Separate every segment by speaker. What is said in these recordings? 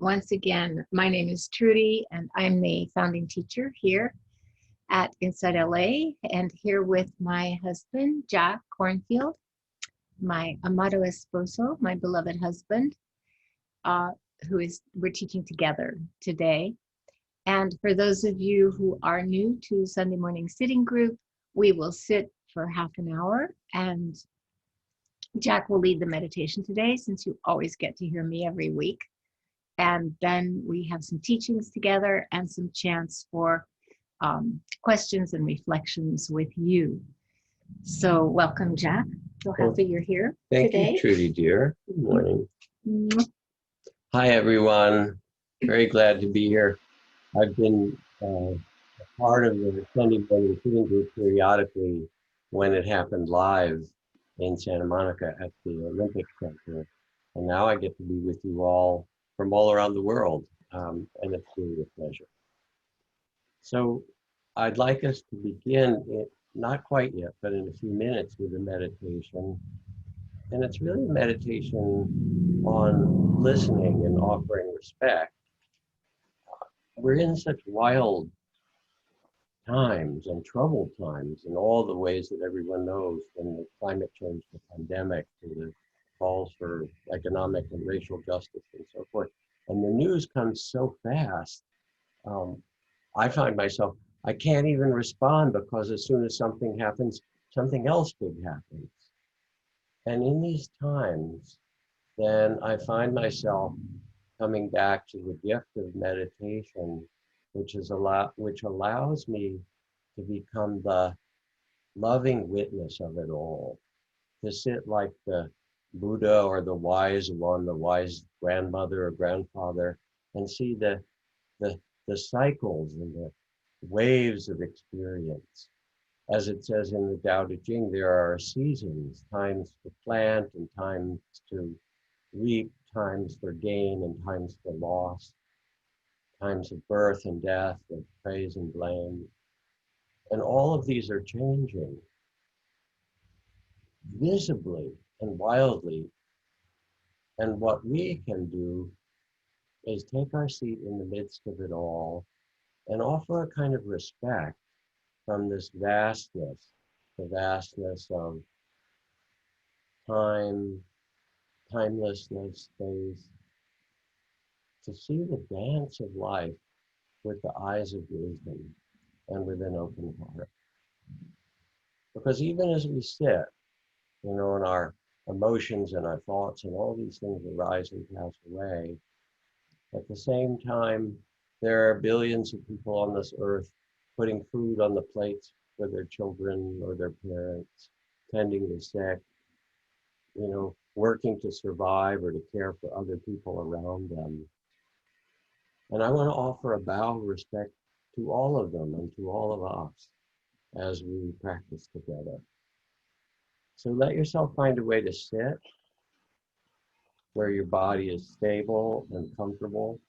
Speaker 1: once again, my name is Trudy, and I'm the founding teacher here at InsightLA, and here with my husband, Jack Kornfield, my amado esposo, my beloved husband, we're teaching together today. And for those of you who are new to Sunday morning sitting group, we will sit for half an hour, and Jack will lead the meditation today, since you always get to hear me every week. And then we have some teachings together and some chance for questions and reflections with you. So welcome, Jack. So happy you're here today.
Speaker 2: Thank you, Trudy, dear. Good morning.
Speaker 1: Mm-hmm.
Speaker 2: Hi, everyone. Very glad to be here. I've been a part of the Sunday morning sitting group periodically when it happened live in Santa Monica at the Olympic Center. And now I get to be with you all from all around the world. And it's really a pleasure. So I'd like us to begin, not quite yet, but in a few minutes, with a meditation. And it's really a meditation on listening and offering respect. We're in such wild times and troubled times in all the ways that everyone knows, from the climate change, the pandemic, to the calls for economic and racial justice and so forth. And the news comes so fast. I find myself, I can't even respond, because as soon as something happens, something else big happens. And in these times, then I find myself coming back to the gift of meditation, which allows me to become the loving witness of it all, to sit like the Buddha or the wise one, the wise grandmother or grandfather, and see the cycles and the waves of experience. As it says in the Tao Te Ching, there are seasons, times to plant and times to reap, times for gain and times for loss, times of birth and death, of praise and blame. And all of these are changing visibly and wildly. And what we can do is take our seat in the midst of it all and offer a kind of respect from this vastness, the vastness of time, timelessness, space, to see the dance of life with the eyes of wisdom and with an open heart. Because even as we sit, and our emotions and our thoughts and all these things arise and pass away, at the same time, there are billions of people on this earth putting food on the plates for their children or their parents, tending the sick, working to survive or to care for other people around them. And I want to offer a bow of respect to all of them and to all of us as we practice together. So let yourself find a way to sit where your body is stable and comfortable.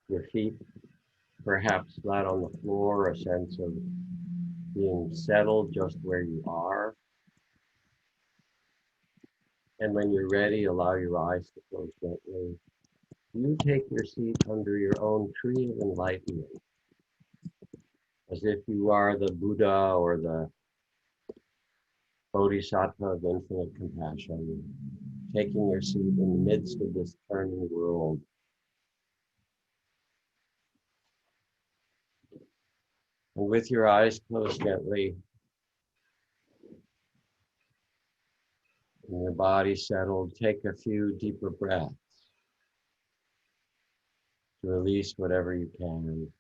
Speaker 2: Your feet perhaps flat on the floor, a sense of being settled just where you are. And when you're ready, allow your eyes to close gently. You take your seat under your own tree of enlightenment, as if you are the Buddha or the Bodhisattva of infinite compassion, taking your seat in the midst of this turning world. And with your eyes closed gently, and your body settled, take a few deeper breaths to release whatever you can.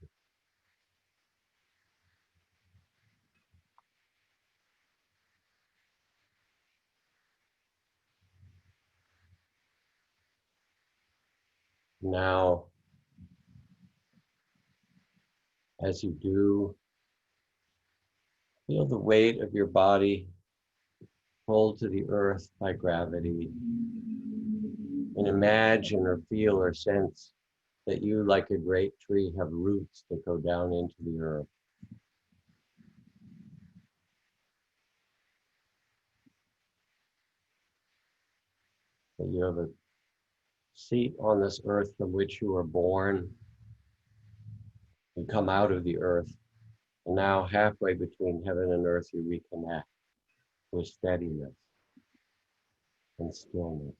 Speaker 2: Now, as you do, feel the weight of your body pulled to the earth by gravity, and imagine or feel or sense that you, like a great tree, have roots that go down into the earth. That you have a seat on this earth from which you were born. You come out of the earth, and now halfway between heaven and earth, you reconnect with steadiness and stillness.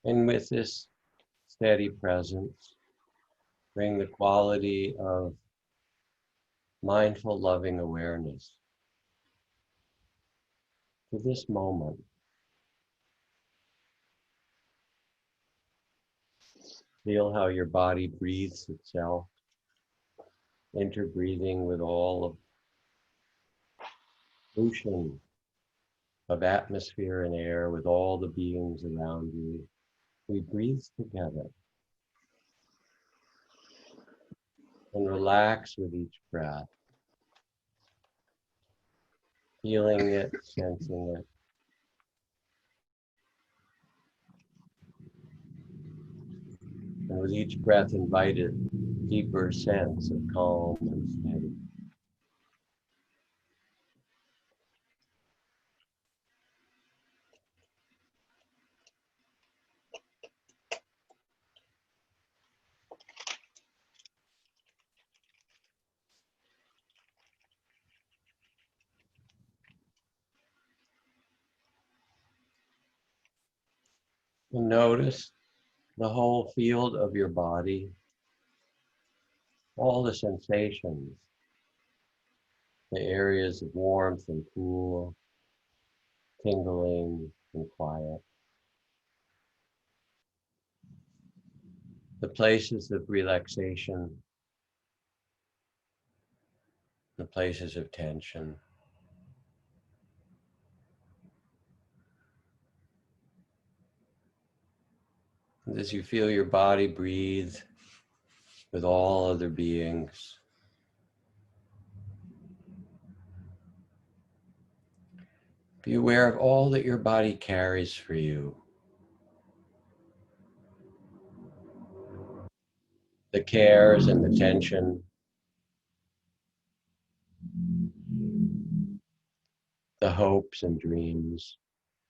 Speaker 2: And with this steady presence, bring the quality of mindful, loving awareness to this moment. Feel how your body breathes itself, interbreathing with all of ocean of atmosphere and air, with all the beings around you. We breathe together and relax with each breath, feeling it, sensing it. And with each breath, invite a deeper sense of calm and steady. And notice the whole field of your body, all the sensations, the areas of warmth and cool, tingling and quiet, the places of relaxation, the places of tension. And as you feel your body breathe with all other beings, be aware of all that your body carries for you. The cares and the tension, the hopes and dreams,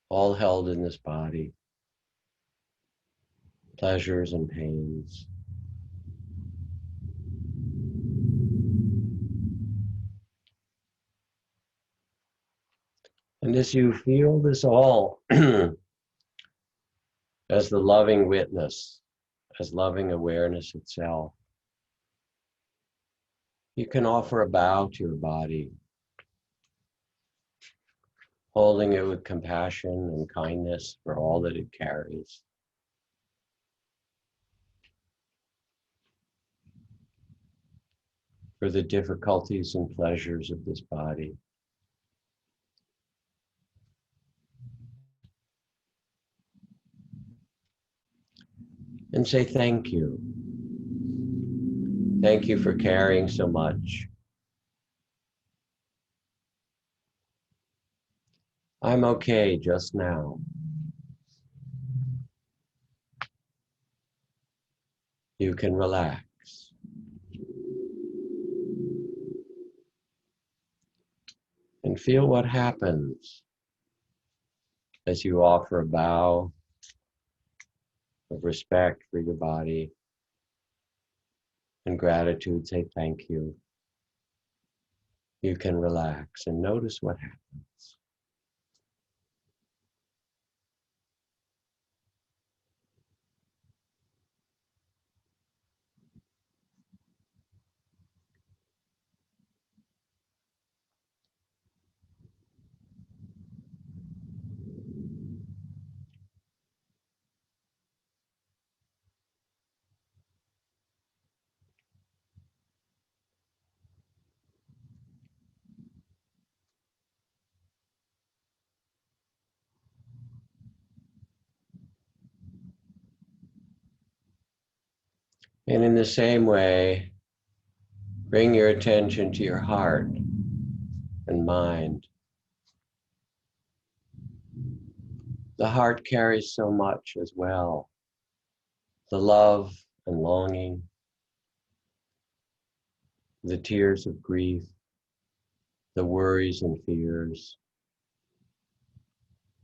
Speaker 2: all held in this body, pleasures and pains. And as you feel this all as the loving witness, as loving awareness itself, you can offer a bow to your body, holding it with compassion and kindness for all that it carries. For the difficulties and pleasures of this body. And say thank you. Thank you for carrying so much. I'm okay just now. You can relax. And feel what happens as you offer a bow of respect for your body and gratitude. Say thank you. You can relax and notice what happens. And in the same way, bring your attention to your heart and mind. The heart carries so much as well. the love and longing, the tears of grief, the worries and fears,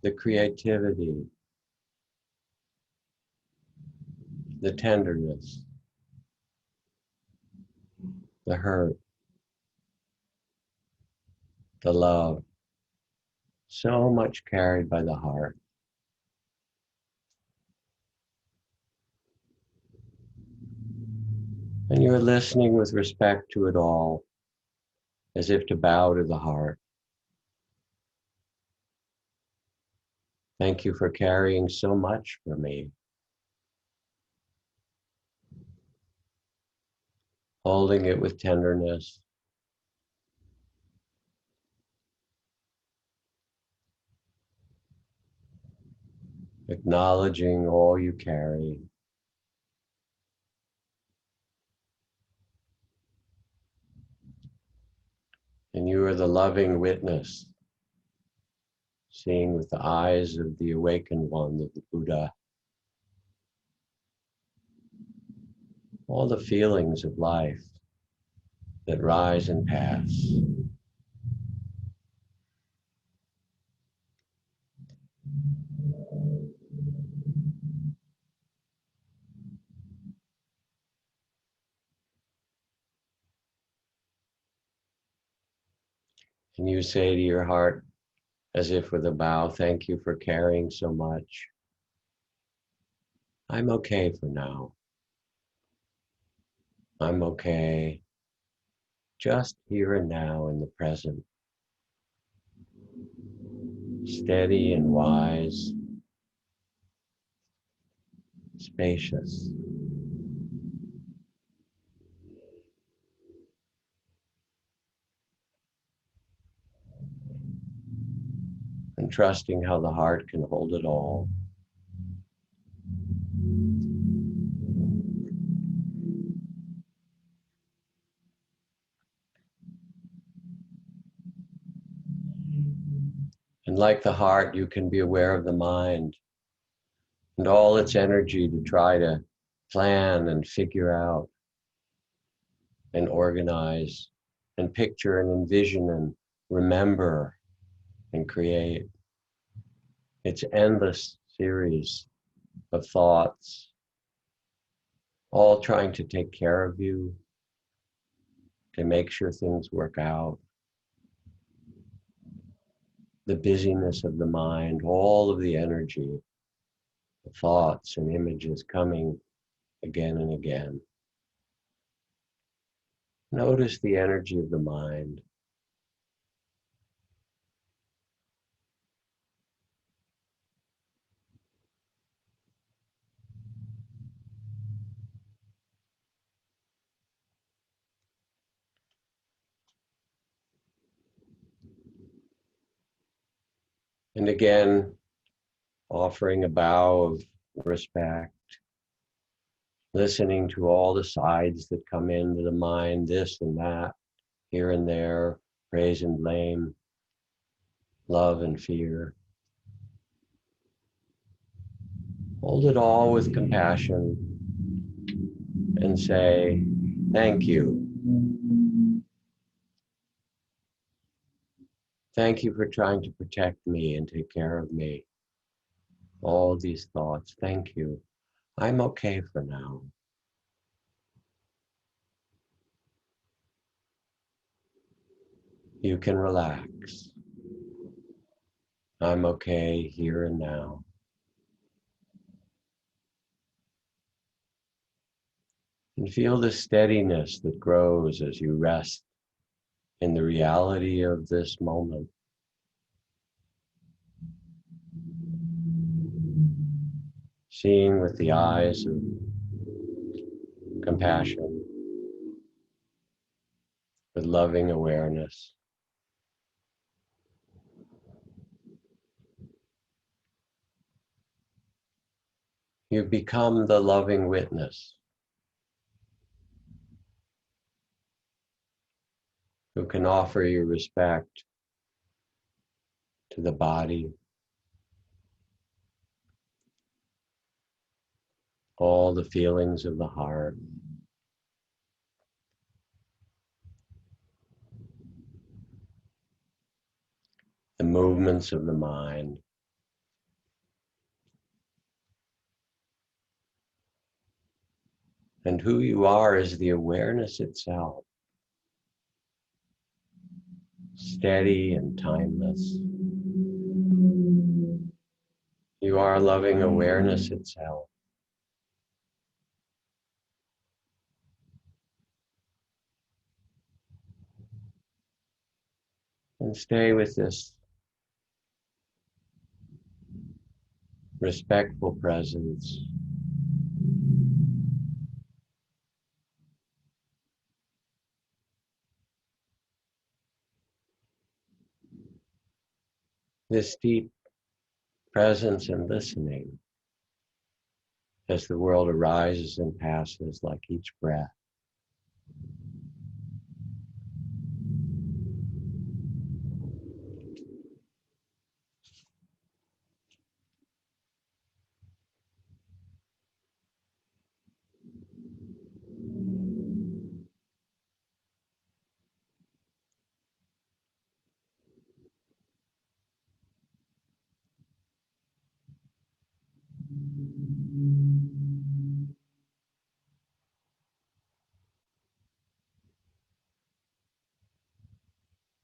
Speaker 2: the creativity, the tenderness, the hurt, the love, so much carried by the heart. And you're listening with respect to it all, as if to bow to the heart. Thank you for carrying so much for me. Holding it with tenderness. Acknowledging all you carry. And you are the loving witness, seeing with the eyes of the awakened one, of the Buddha, all the feelings of life that rise and pass. And you say to your heart, as if with a bow, thank you for carrying so much. I'm okay for now. I'm okay just here and now in the present. Steady and wise, spacious. And trusting how the heart can hold it all. And like the heart, you can be aware of the mind and all its energy to try to plan and figure out and organize and picture and envision and remember and create. It's endless series of thoughts, all trying to take care of you, to make sure things work out. The busyness of the mind, all of the energy, the thoughts and images coming again and again. Notice the energy of the mind. And again, offering a bow of respect, listening to all the sides that come into the mind, this and that, here and there, praise and blame, love and fear. Hold it all with compassion and say, thank you. Thank you for trying to protect me and take care of me. All these thoughts, thank you. I'm okay for now. You can relax. I'm okay here and now. And feel the steadiness that grows as you rest in the reality of this moment. Seeing with the eyes of compassion, with loving awareness. You become the loving witness who can offer your respect to the body, all the feelings of the heart, the movements of the mind, and who you are is the awareness itself, steady and timeless. You are loving awareness itself. And stay with this respectful presence. This deep presence and listening as the world arises and passes like each breath.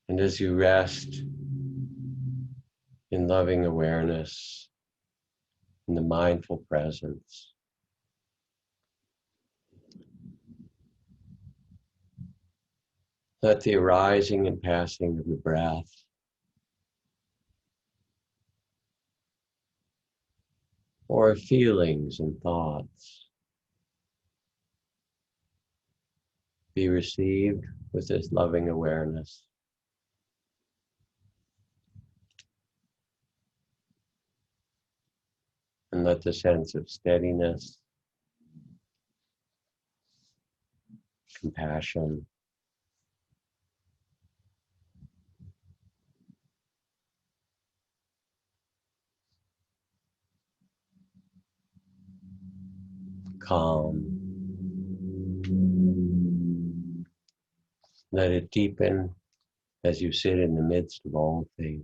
Speaker 2: And as you rest in loving awareness, in the mindful presence, let the arising and passing of the breath or feelings and thoughts be received with this loving awareness. And let the sense of steadiness, compassion, calm, let it deepen as you sit in the midst of all things.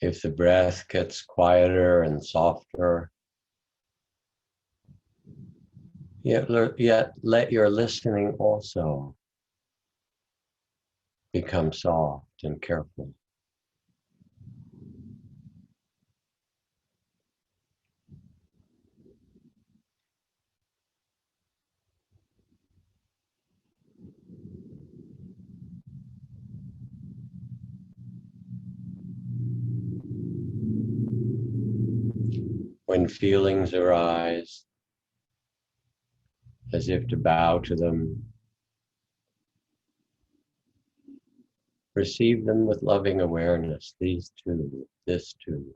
Speaker 2: If the breath gets quieter and softer, yet let your listening also become soft and careful. When feelings arise, as if to bow to them, receive them with loving awareness, these two, this too.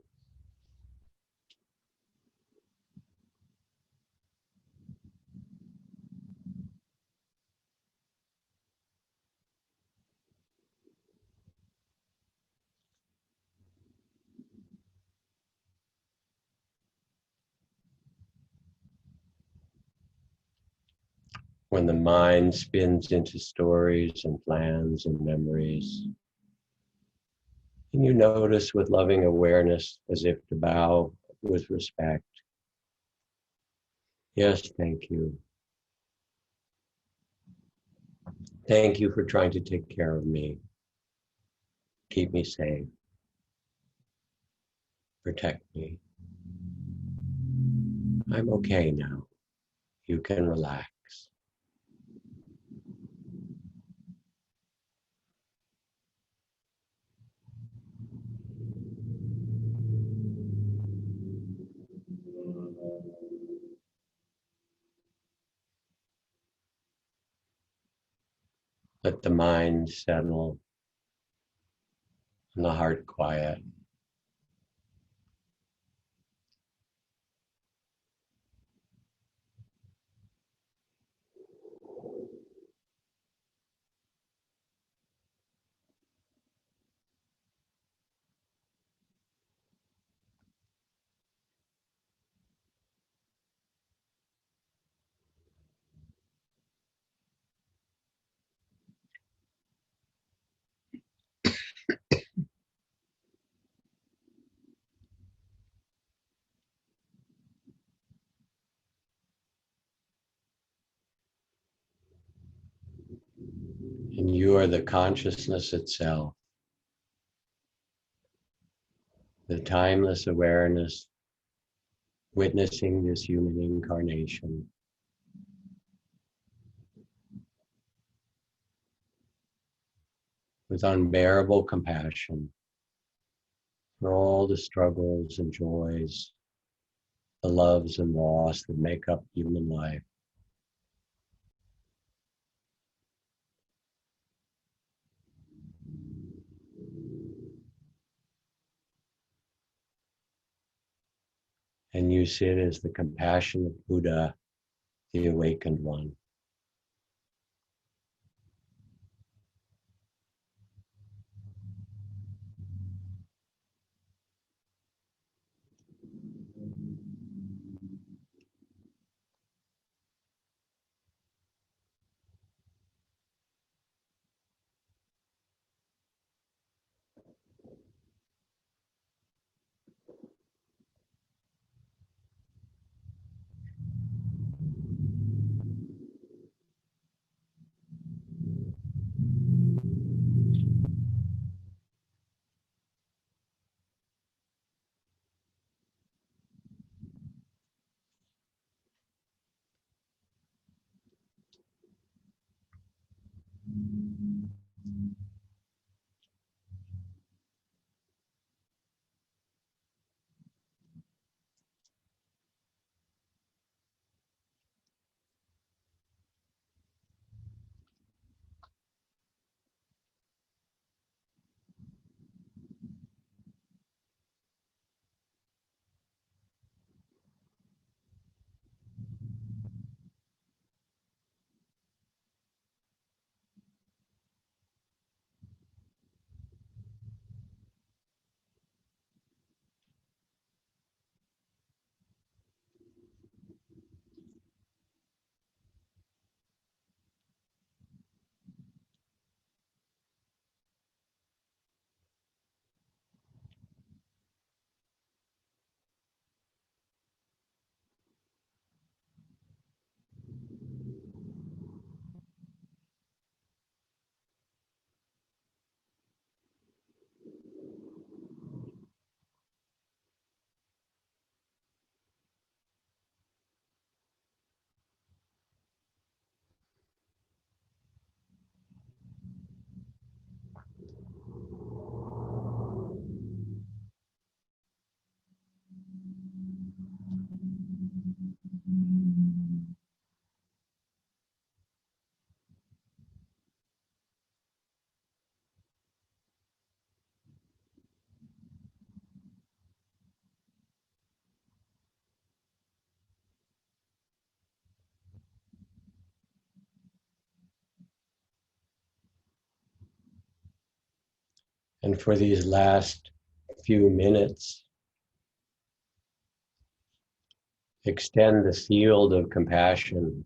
Speaker 2: When the mind spins into stories and plans and memories, and you notice with loving awareness, as if to bow with respect. Yes, thank you. Thank you for trying to take care of me, keep me safe, protect me. I'm okay now. You can relax. Let the mind settle and the heart quiet. And you are the consciousness itself, the timeless awareness, witnessing this human incarnation. With unbearable compassion for all the struggles and joys, the loves and loss that make up human life. And you sit as the compassionate Buddha, the awakened one. And for these last few minutes, extend the field of compassion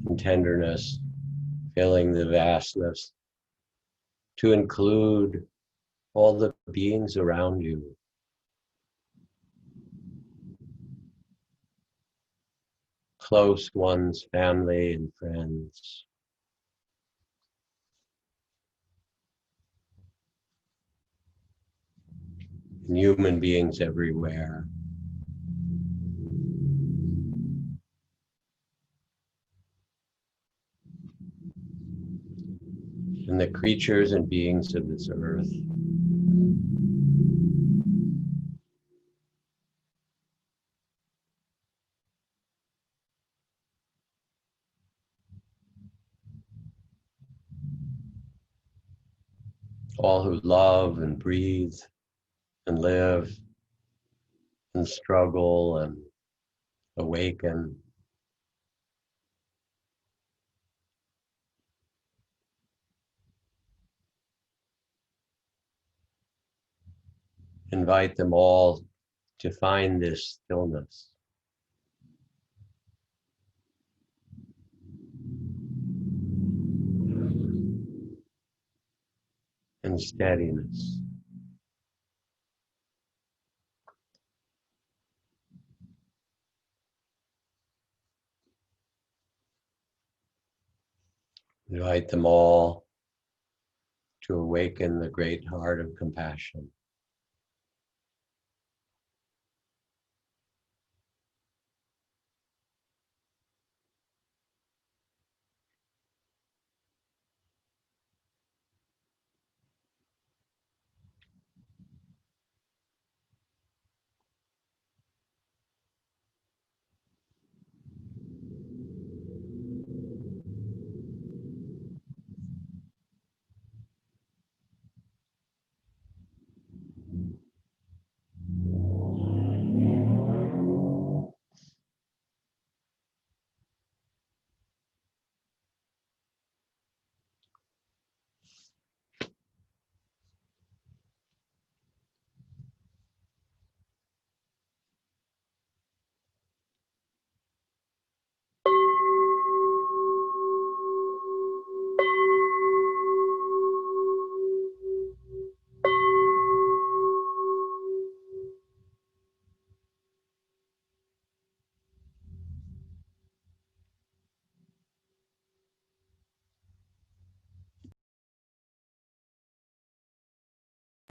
Speaker 2: and tenderness, filling the vastness, to include all the beings around you. Close ones, family and friends. And human beings everywhere. And the creatures and beings of this earth. All who love and breathe and live and struggle and awaken. Invite them all to find this stillness. And steadiness. Invite them all to awaken the great heart of compassion.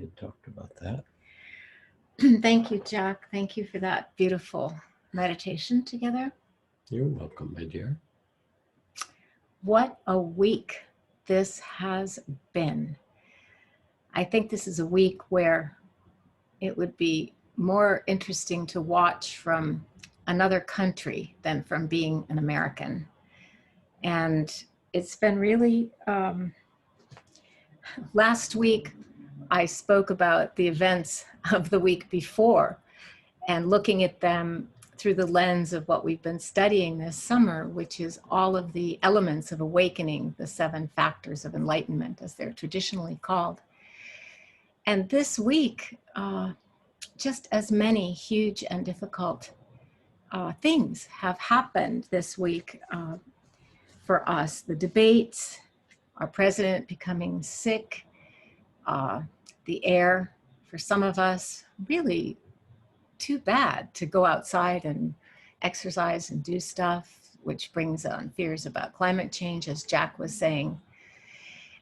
Speaker 2: You talked about that.
Speaker 1: Thank you, Jack. Thank you for that beautiful meditation together.
Speaker 2: You're welcome, my dear.
Speaker 1: What a week this has been. I think this is a week where it would be more interesting to watch from another country than from being an American. And it's been really, last week I spoke about the events of the week before and looking at them through the lens of what we've been studying this summer, which is all of the elements of awakening, the 7 factors of enlightenment, as they're traditionally called. And this week, just as many huge and difficult things have happened this week for us. The debates, our president becoming sick, the air for some of us, really too bad to go outside and exercise and do stuff, which brings on fears about climate change, as Jack was saying.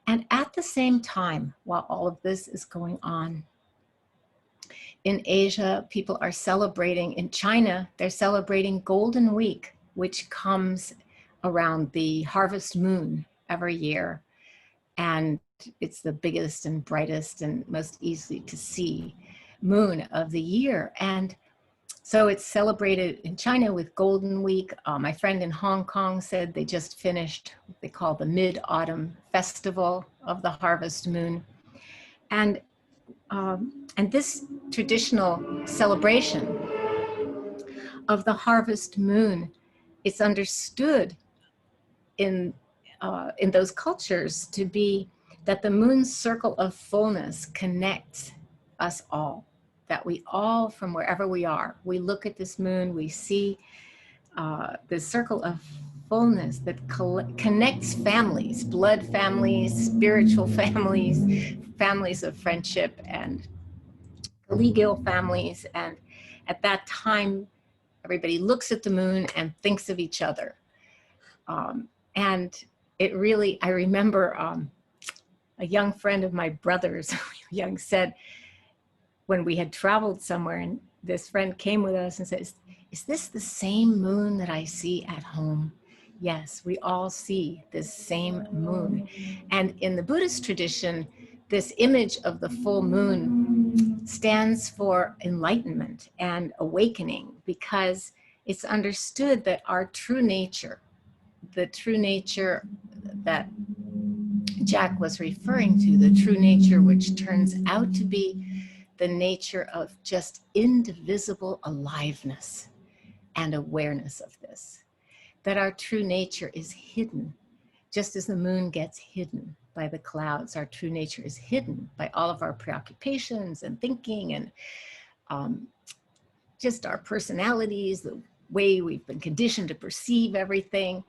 Speaker 1: And at the same time, while all of this is going on, in Asia, people are celebrating, in China, they're celebrating Golden Week, which comes around the harvest moon every year. And it's the biggest and brightest and most easy to see moon of the year. And so it's celebrated in China with Golden Week. My friend in Hong Kong said they just finished what they call the Mid-Autumn Festival of the Harvest Moon. And this traditional celebration of the harvest moon, it's understood in those cultures to be that the moon's circle of fullness connects us all, that we all, from wherever we are, we look at this moon, we see the circle of fullness that connects families, blood families, spiritual families, families of friendship, and collegial families. And at that time, everybody looks at the moon and thinks of each other. And it really, I remember a young friend of my brother's, young, said, when we had traveled somewhere, and this friend came with us and says, "Is this the same moon that I see at home?" Yes, we all see this same moon. And in the Buddhist tradition, this image of the full moon stands for enlightenment and awakening, because it's understood that our true nature, the true nature that Jack was referring to, the true nature which turns out to be the nature of just indivisible aliveness and awareness of this, that our true nature is hidden. Just as the moon gets hidden by the clouds, our true nature is hidden by all of our preoccupations and thinking and just our personalities, the way we've been conditioned to perceive everything,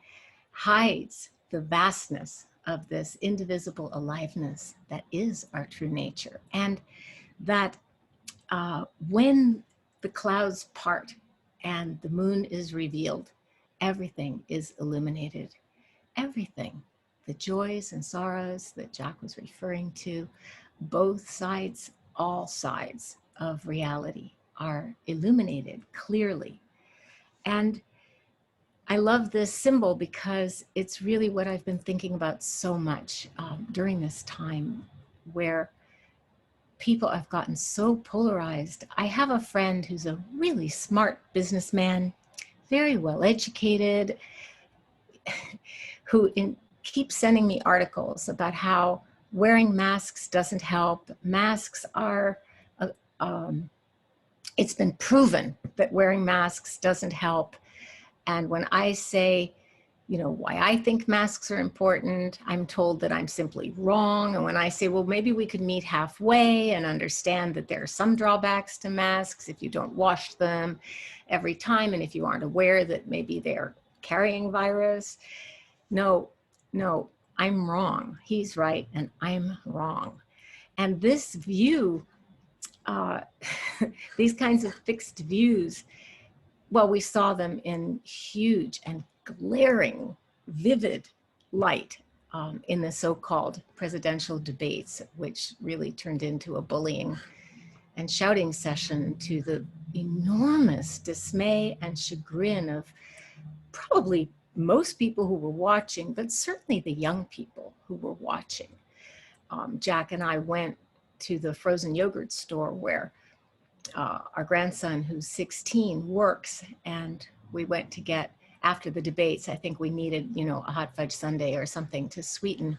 Speaker 1: hides the vastness of this indivisible aliveness that is our true nature. And that when the clouds part and the moon is revealed, everything is illuminated. Everything, the joys and sorrows that Jack was referring to, both sides, all sides of reality are illuminated clearly. And I love this symbol because it's really what I've been thinking about so much during this time, where people have gotten so polarized. I have a friend who's a really smart businessman, very well educated, who keeps sending me articles about how wearing masks doesn't help. Masks are, it's been proven that wearing masks doesn't help. And when I say, you know, why I think masks are important, I'm told that I'm simply wrong. And when I say, well, maybe we could meet halfway and understand that there are some drawbacks to masks if you don't wash them every time, and if you aren't aware that maybe they're carrying virus. No, I'm wrong. He's right and I'm wrong. And this view, these kinds of fixed views, well, we saw them in huge and glaring, vivid light in the so-called presidential debates, which really turned into a bullying and shouting session, to the enormous dismay and chagrin of probably most people who were watching, but certainly the young people who were watching. Jack and I went to the frozen yogurt store where our grandson, who's 16, works, and we went to get, after the debates, I think we needed, you know, a hot fudge sundae or something to sweeten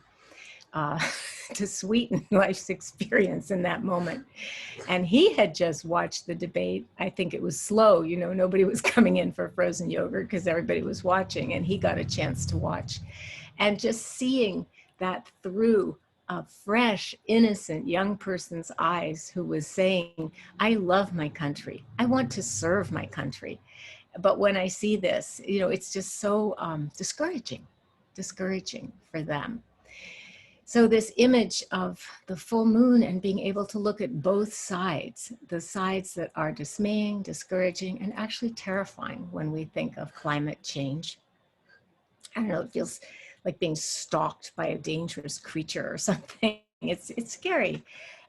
Speaker 1: life's experience in that moment. And he had just watched the debate. I think it was slow, you know, nobody was coming in for frozen yogurt because everybody was watching, and he got a chance to watch. And just seeing that through a fresh, innocent young person's eyes, who was saying, I love my country. I want to serve my country. But when I see this, you know, it's just so discouraging for them. So this image of the full moon and being able to look at both sides, the sides that are dismaying, discouraging, and actually terrifying when we think of climate change. I don't know, it feels like being stalked by a dangerous creature or something. It's scary.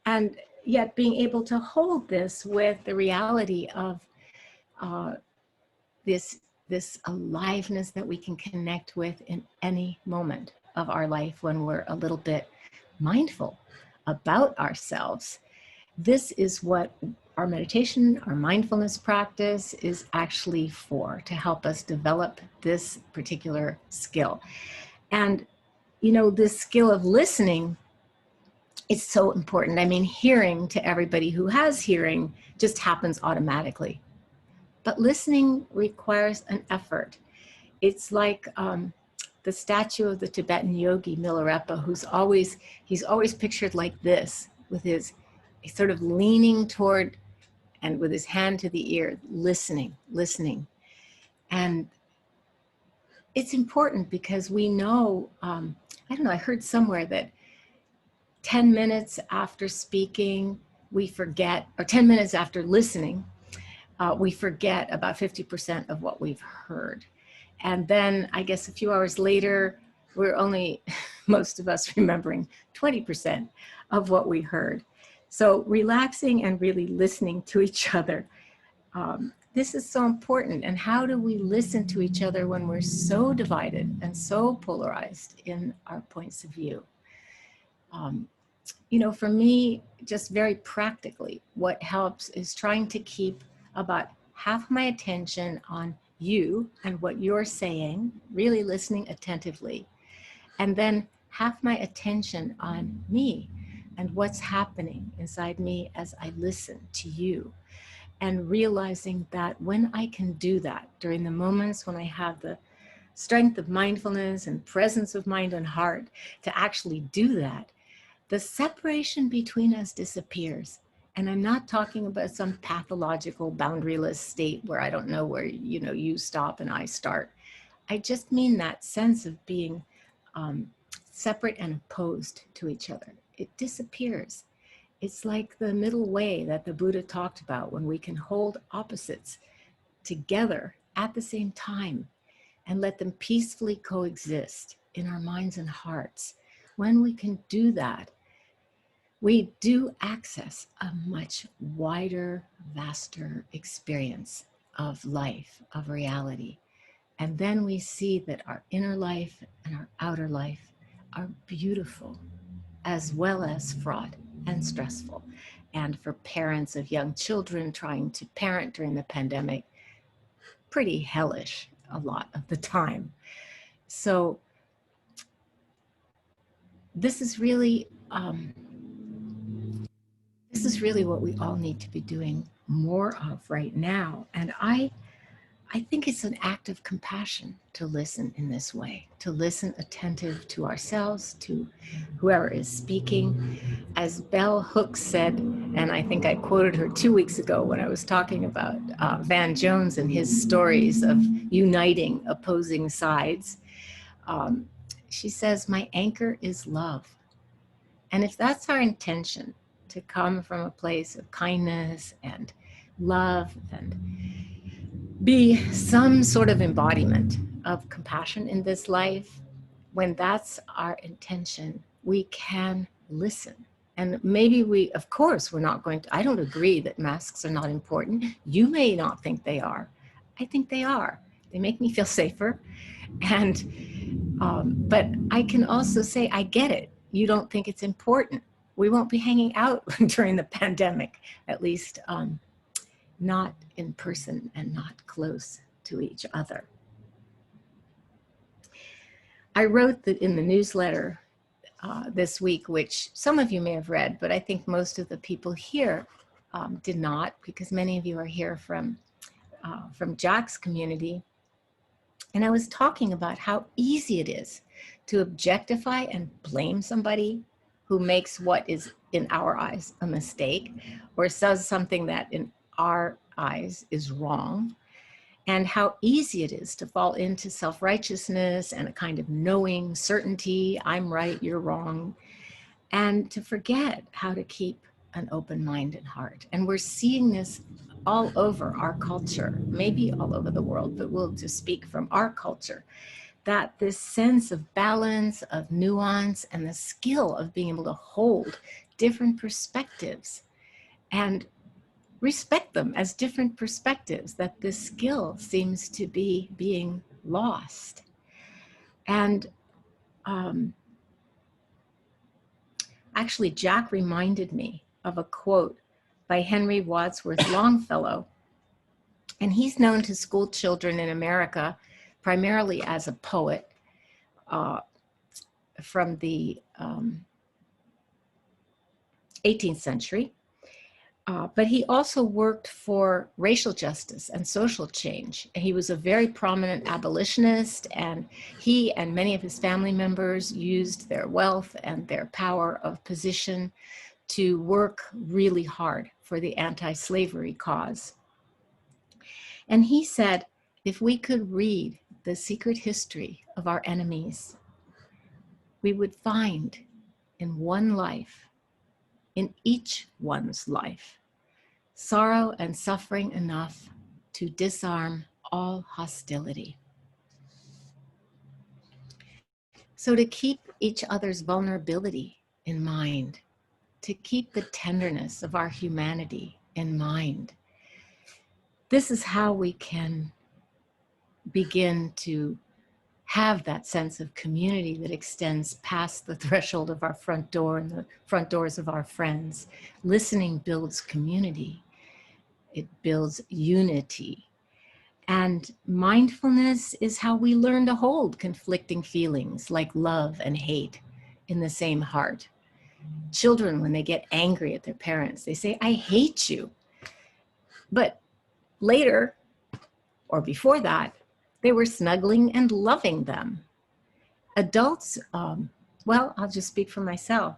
Speaker 1: And yet being able to hold this with the reality of this aliveness that we can connect with in any moment of our life when we're a little bit mindful about ourselves. This is what our meditation, our mindfulness practice is actually for, to help us develop this particular skill. And, you know, this skill of listening, it's so important. I mean, hearing, to everybody who has hearing, just happens automatically. But listening requires an effort. It's like the statue of the Tibetan yogi Milarepa, he's always pictured like this, with his sort of leaning toward and with his hand to the ear, listening. And it's important because we know, I don't know, I heard somewhere that 10 minutes after speaking, we forget, or 10 minutes after listening, we forget about 50% of what we've heard. And then I guess a few hours later, we're only, most of us, remembering 20% of what we heard. So relaxing and really listening to each other. This is so important. And how do we listen to each other when we're so divided and so polarized in our points of view? You know, for me, just very practically, what helps is trying to keep about half my attention on you and what you're saying, really listening attentively, and then half my attention on me and what's happening inside me as I listen to you. And realizing that when I can do that during the moments when I have the strength of mindfulness and presence of mind and heart to actually do that, the separation between us disappears. And I'm not talking about some pathological boundaryless state where I don't know where, you know, you stop and I start. I just mean that sense of being separate and opposed to each other. It disappears. It's like the middle way that the Buddha talked about, when we can hold opposites together at the same time and let them peacefully coexist in our minds and hearts. When we can do that, we do access a much wider, vaster experience of life, of reality. And then we see that our inner life and our outer life are beautiful, as well as fraught and stressful. And for parents of young children trying to parent during the pandemic, pretty hellish a lot of the time. So this is really what we all need to be doing more of right now. And I think it's an act of compassion to listen in this way, to listen attentive to ourselves, to whoever is speaking. As Bell Hooks said, and I think I quoted her 2 weeks ago when I was talking about Van Jones and his stories of uniting opposing sides. She says, "My anchor is love." And if that's our intention, to come from a place of kindness and love and be some sort of embodiment of compassion in this life, when that's our intention, we can listen. And maybe we, of course, we're not going to, I don't agree that masks are not important. You may not think they are. I think they are. They make me feel safer. And, but I can also say, I get it. You don't think it's important. We won't be hanging out during the pandemic, at least not in person and not close to each other. I wrote that in the newsletter this week, which some of you may have read, but I think most of the people here did not, because many of you are here from Jack's community. And I was talking about how easy it is to objectify and blame somebody who makes what is in our eyes a mistake, or says something that in our eyes is wrong, and how easy it is to fall into self-righteousness and a kind of knowing certainty, I'm right, you're wrong, and to forget how to keep an open mind and heart. And we're seeing this all over our culture, maybe all over the world, but we'll just speak from our culture, that this sense of balance, of nuance, and the skill of being able to hold different perspectives and respect them as different perspectives, that this skill seems to be being lost. And actually, Jack reminded me of a quote by Henry Wadsworth Longfellow. And he's known to school children in America primarily as a poet from the 18th century. But he also worked for racial justice and social change. He was a very prominent abolitionist, and he and many of his family members used their wealth and their power of position to work really hard for the anti-slavery cause. And he said, if we could read the secret history of our enemies, we would find in one life, in each one's life, sorrow and suffering enough to disarm all hostility. So to keep each other's vulnerability in mind, to keep the tenderness of our humanity in mind, this is how we can begin to have that sense of community that extends past the threshold of our front door and the front doors of our friends. Listening builds community. It builds unity. And mindfulness is how we learn to hold conflicting feelings like love and hate in the same heart. Children, when they get angry at their parents, they say, I hate you. But later, or before that, they were snuggling and loving them. Adults, well, I'll just speak for myself.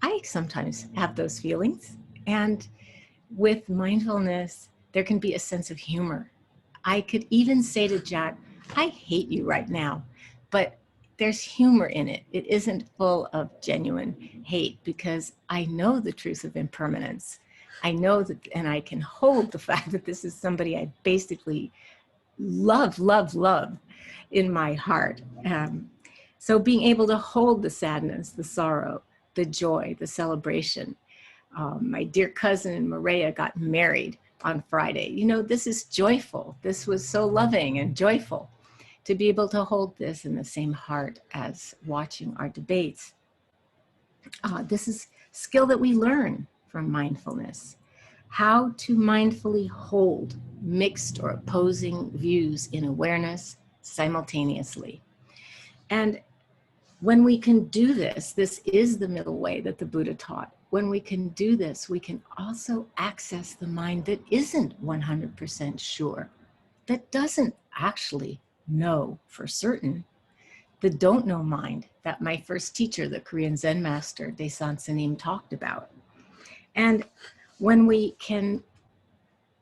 Speaker 1: I sometimes have those feelings. And with mindfulness, there can be a sense of humor. I could even say to Jack, I hate you right now, but there's humor in it. It isn't full of genuine hate because I know the truth of impermanence. I know that, and I can hold the fact that this is somebody I basically love in my heart. So being able to hold the sadness, the sorrow, the joy, the celebration. My dear cousin Maria got married on Friday. You know, this is joyful. This was so loving and joyful to be able to hold this in the same heart as watching our debates. This is skill that we learn from mindfulness. How to mindfully hold mixed or opposing views in awareness simultaneously. And when we can do this, this is the middle way that the Buddha taught. When we can do this, we can also access the mind that isn't 100% sure, that doesn't actually know for certain. The don't know mind that my first teacher, the Korean Zen master, Daesan Sanim, talked about. And when we can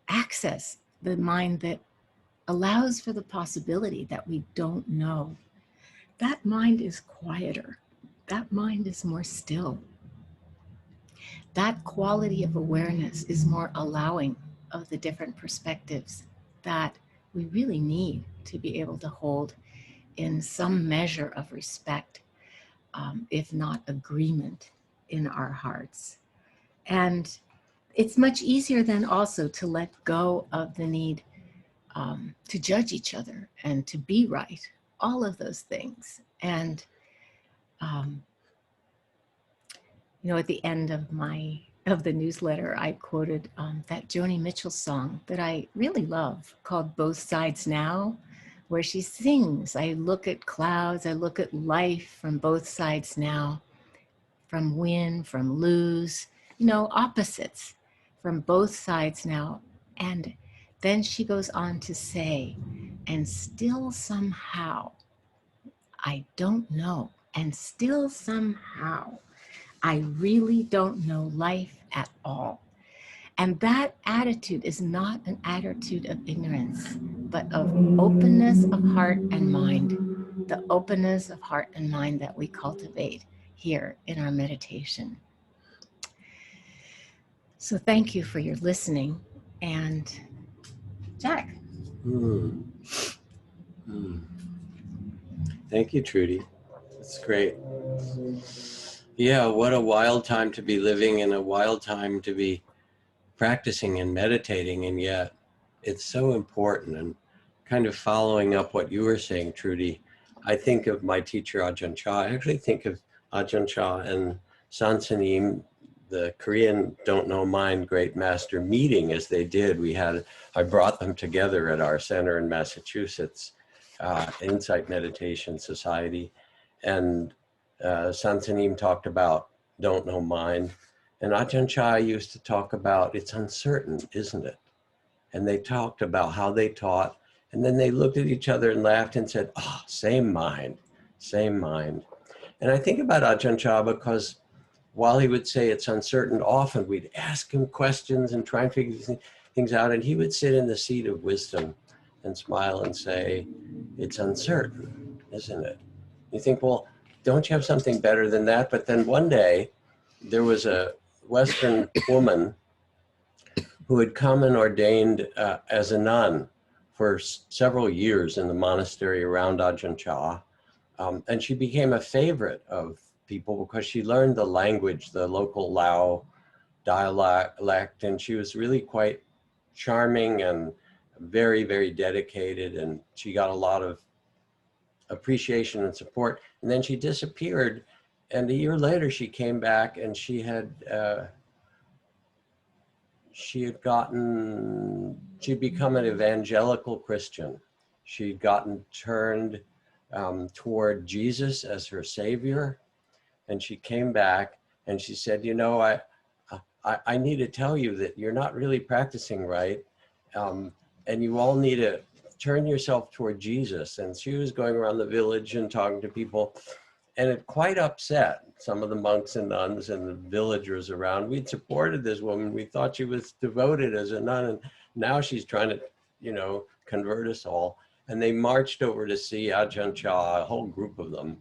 Speaker 1: access the mind that allows for the possibility that we don't know, that mind is quieter. That mind is more still. That quality of awareness is more allowing of the different perspectives that we really need to be able to hold in some measure of respect, if not agreement, in our hearts. And it's much easier then also to let go of the need to judge each other and to be right, all of those things. And you know, at the end of the newsletter, I quoted that Joni Mitchell song that I really love called Both Sides Now, where she sings, I look at clouds, I look at life from both sides now, from win, from lose, you know, opposites from both sides now. And then she goes on to say, and still somehow, I don't know, and still somehow, I really don't know life at all. And that attitude is not an attitude of ignorance, but of openness of heart and mind, the openness of heart and mind that we cultivate here in our meditation. So thank you for your listening. And Jack.
Speaker 2: Thank you, Trudy. That's great. Yeah, what a wild time to be living and a wild time to be practicing and meditating, and yet it's so important. And kind of following up what you were saying, Trudy, I think of my teacher Ajahn Chah. I actually think of Ajahn Chah and Sansanim, the Korean Don't Know Mind Great Master meeting as they did. I brought them together at our center in Massachusetts, Insight Meditation Society, and Sansanim talked about Don't Know Mind. And Ajahn Chah used to talk about, it's uncertain, isn't it? And they talked about how they taught, and then they looked at each other and laughed and said, oh, same mind, same mind. And I think about Ajahn Chah because while he would say it's uncertain, often we'd ask him questions and try and figure things out, and he would sit in the seat of wisdom and smile and say, it's uncertain, isn't it? You think, well, don't you have something better than that? But then one day, there was a Western woman who had come and ordained as a nun for several years in the monastery around Ajahn Chah. And she became a favorite of people because she learned the language, the local Lao dialect, and she was really quite charming and very, very dedicated, and she got a lot of appreciation and support. And then she disappeared, and a year later she came back, and she'd become an evangelical Christian. She'd gotten turned toward Jesus as her savior. And she came back and she said, you know, I need to tell you that you're not really practicing right. And you all need to turn yourself toward Jesus. And she was going around the village and talking to people, and it quite upset some of the monks and nuns and the villagers around. We'd supported this woman. We thought she was devoted as a nun, and now she's trying to, you know, convert us all. And they marched over to see Ajahn Chah, a whole group of them.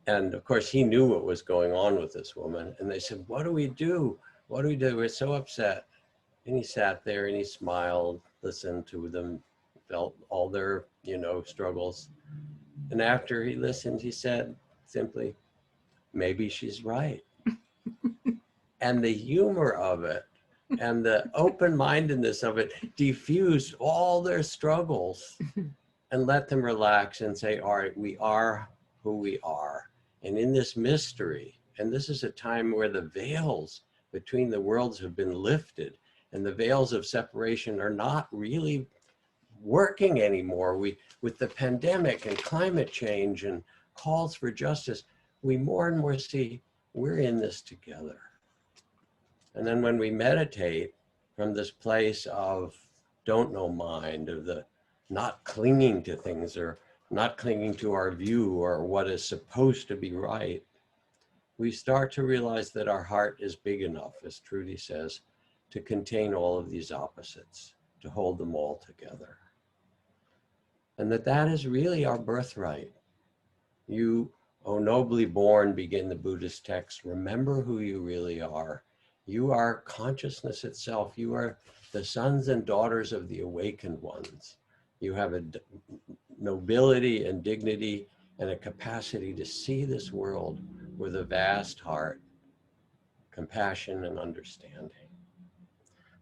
Speaker 2: And of course, he knew what was going on with this woman. And they said, what do we do? What do we do? We're so upset. And he sat there and he smiled, listened to them, felt all their, you know, struggles. And after he listened, he said simply, maybe she's right. And the humor of it and the open-mindedness of it diffused all their struggles and let them relax and say, all right, we are who we are. And in this mystery, and this is a time where the veils between the worlds have been lifted and the veils of separation are not really working anymore. With the pandemic and climate change and calls for justice, we more and more see we're in this together. And then when we meditate from this place of don't know mind, of the not clinging to things or not clinging to our view or what is supposed to be right, we start to realize that our heart is big enough, as Trudy says, to contain all of these opposites, to hold them all together. And that is really our birthright. You, O nobly born, begin the Buddhist text, remember who you really are. You are consciousness itself. You are the sons and daughters of the awakened ones. You have a nobility and dignity and a capacity to see this world with a vast heart, compassion and understanding.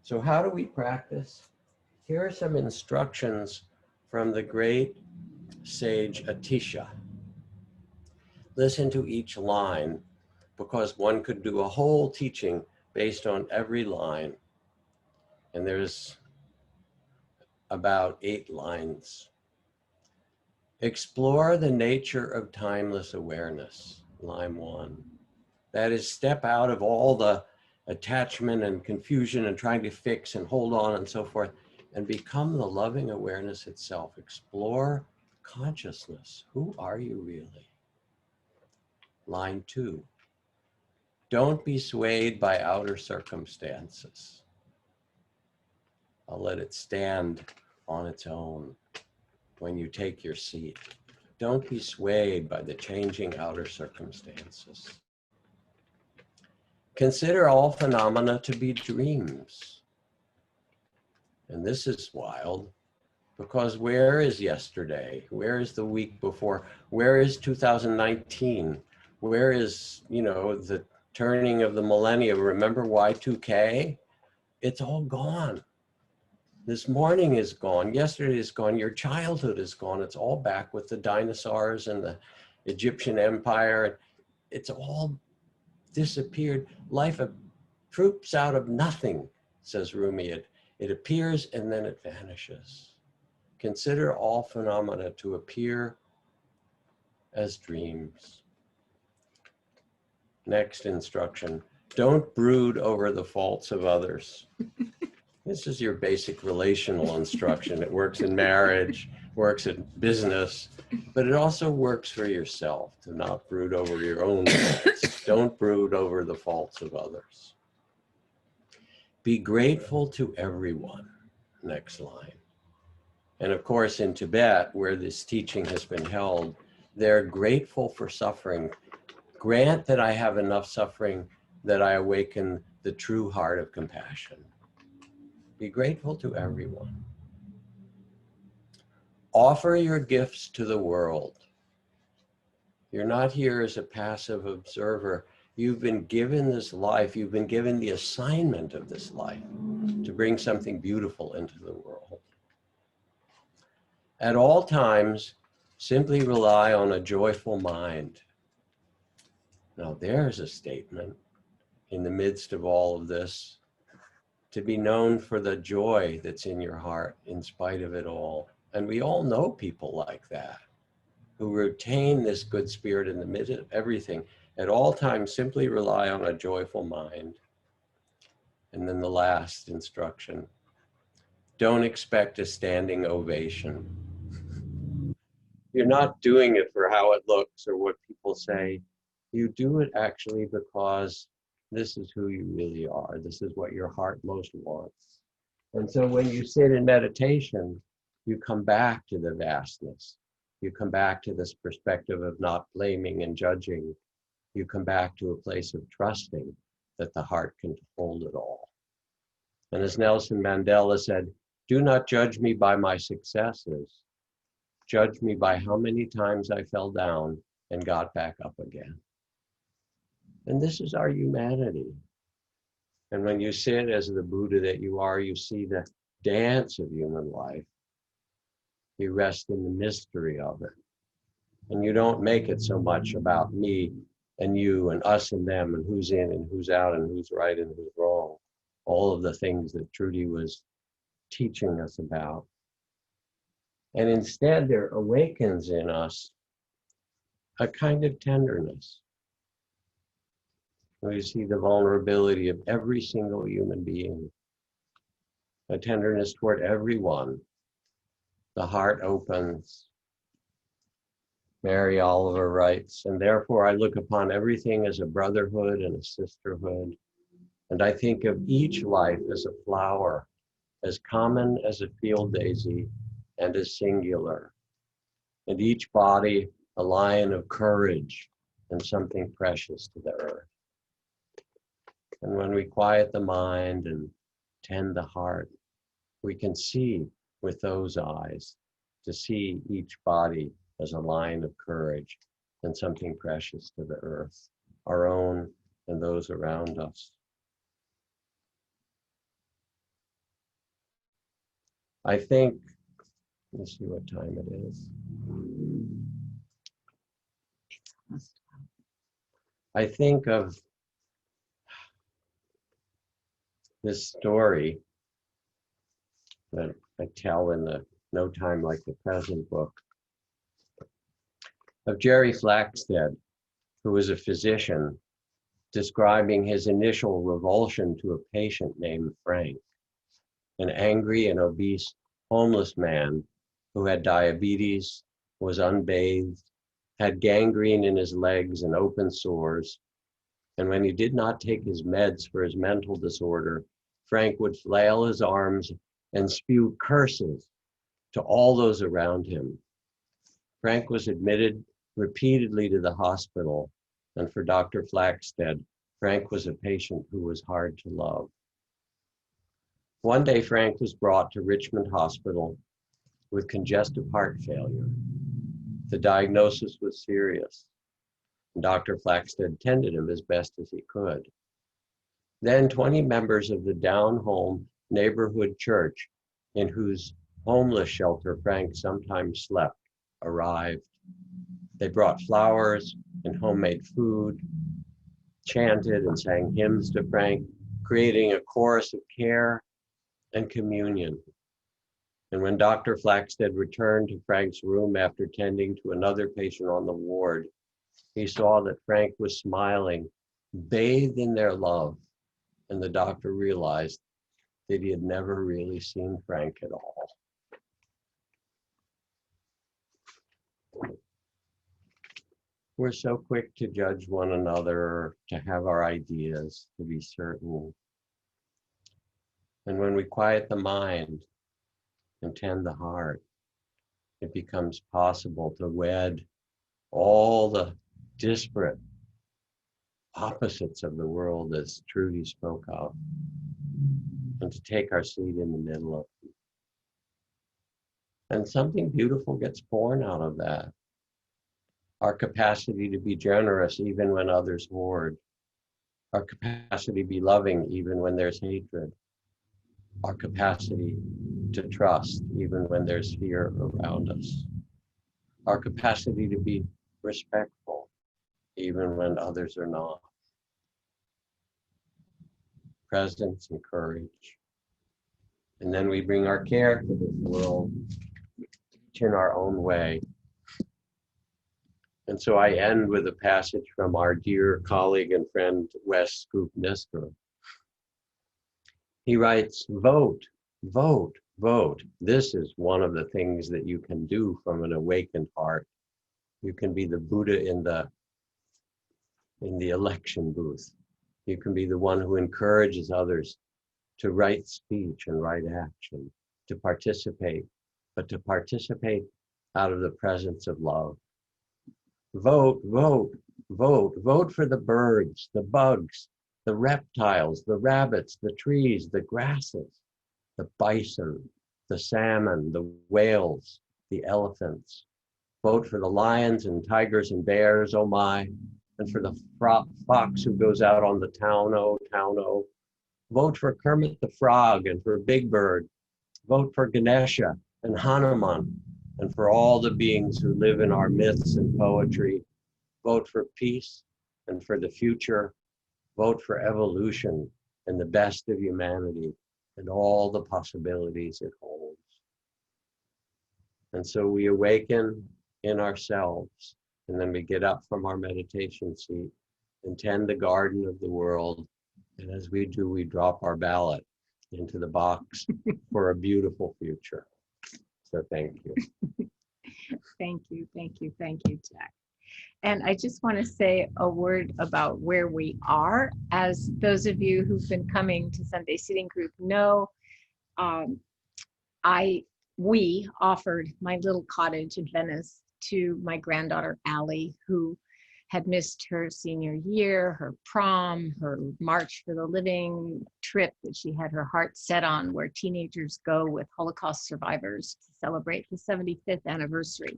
Speaker 2: So how do we practice? Here are some instructions from the great sage Atisha. Listen to each line, because one could do a whole teaching based on every line. And there's about 8 lines. Explore the nature of timeless awareness, line 1. That is, step out of all the attachment and confusion and trying to fix and hold on and so forth, and become the loving awareness itself. Explore consciousness. Who are you really? Line 2. Don't be swayed by outer circumstances. I'll let it stand on its own when you take your seat. Don't be swayed by the changing outer circumstances. Consider all phenomena to be dreams. And this is wild, because where is yesterday? Where is the week before? Where is 2019? Where is, you know, the turning of the millennium? Remember Y2K? It's all gone. This morning is gone. Yesterday is gone. Your childhood is gone. It's all back with the dinosaurs and the Egyptian empire. It's all disappeared. Life troops out of nothing, says Rumi. It appears and then it vanishes. Consider all phenomena to appear as dreams. Next instruction, Don't brood over the faults of others. This is your basic relational instruction. It works in marriage, works in business, but it also works for yourself to not brood over your own faults. Don't brood over the faults of others. Be grateful to everyone. Next line. And of course, in Tibet, where this teaching has been held, they're grateful for suffering. Grant that I have enough suffering that I awaken the true heart of compassion. Be grateful to everyone. Offer your gifts to the world. You're not here as a passive observer. You've been given this life. You've been given the assignment of this life to bring something beautiful into the world. At all times, simply rely on a joyful mind. Now there's a statement in the midst of all of this, to be known for the joy that's in your heart in spite of it all. And we all know people like that, who retain this good spirit in the midst of everything. At all times, simply rely on a joyful mind. And then the last instruction, don't expect a standing ovation. You're not doing it for how it looks or what people say. You do it actually because this is who you really are. This is what your heart most wants. And so when you sit in meditation, you come back to the vastness. You come back to this perspective of not blaming and judging. You come back to a place of trusting that the heart can hold it all. And as Nelson Mandela said, do not judge me by my successes. Judge me by how many times I fell down and got back up again. And this is our humanity. And when you sit as the Buddha that you are, you see the dance of human life. You rest in the mystery of it. And you don't make it so much about me and you and us and them and who's in and who's out and who's right and who's wrong. All of the things that Trudy was teaching us about. And instead, there awakens in us a kind of tenderness. We see the vulnerability of every single human being, a tenderness toward everyone. The heart opens. Mary Oliver writes, and therefore I look upon everything as a brotherhood and a sisterhood. And I think of each life as a flower, as common as a field daisy and as singular. And each body a lion of courage and something precious to the earth. And when we quiet the mind and tend the heart, we can see with those eyes, to see each body as a lion of courage and something precious to the earth, our own and those around us. I think, let's see what time it is. I think of this story that I tell in the No Time Like the Present book of Jerry Flaxted, who was a physician, describing his initial revulsion to a patient named Frank, an angry and obese homeless man who had diabetes, was unbathed, had gangrene in his legs and open sores. And when he did not take his meds for his mental disorder, Frank would flail his arms and spew curses to all those around him. Frank was admitted repeatedly to the hospital, and for Dr. Flaxted, Frank was a patient who was hard to love. One day, Frank was brought to Richmond Hospital with congestive heart failure. The diagnosis was serious, and Dr. Flaxted tended him as best as he could. Then 20 members of the Down Home neighborhood church, in whose homeless shelter Frank sometimes slept, arrived. They brought flowers and homemade food, chanted and sang hymns to Frank, creating a chorus of care and communion. And when Dr. Flaxted returned to Frank's room after tending to another patient on the ward, he saw that Frank was smiling bathed in their love. And the doctor realized that he had never really seen Frank at all. We're so quick to judge one another, to have our ideas, to be certain. And when we quiet the mind and tend the heart, it becomes possible to wed all the disparate opposites of the world, as Trudy spoke of, and to take our seat in the middle of them. And something beautiful gets born out of that. Our capacity to be generous even when others hoard. Our capacity to be loving even when there's hatred. Our capacity to trust even when there's fear around us. Our capacity to be respectful even when others are not. Presence and courage. And then we bring our care to this world, each in our own way. And so I end with a passage from our dear colleague and friend, Wes Scoop-Nisker. He writes, vote, vote, vote. This is one of the things that you can do from an awakened heart. You can be the Buddha in the election booth. You can be the one who encourages others to right speech and right action, to participate, but to participate out of the presence of love. Vote, vote, vote, vote for the birds, the bugs, the reptiles, the rabbits, the trees, the grasses, the bison, the salmon, the whales, the elephants. Vote for the lions and tigers and bears, oh my, and for the fox who goes out on the town-o. Vote for Kermit the Frog and for Big Bird. Vote for Ganesha and Hanuman, and for all the beings who live in our myths and poetry. Vote for peace and for the future. Vote for evolution and the best of humanity and all the possibilities it holds. And so we awaken in ourselves, and then we get up from our meditation seat and tend the garden of the world. And as we do, we drop our ballot into the box for a beautiful future. So thank you.
Speaker 1: Thank you, thank you, thank you, Jack. And I just want to say a word about where we are. As those of you who've been coming to Sunday Sitting Group know, we offered my little cottage in Venice to my granddaughter, Allie, who had missed her senior year, her prom, her March for the Living trip that she had her heart set on, where teenagers go with Holocaust survivors to celebrate the 75th anniversary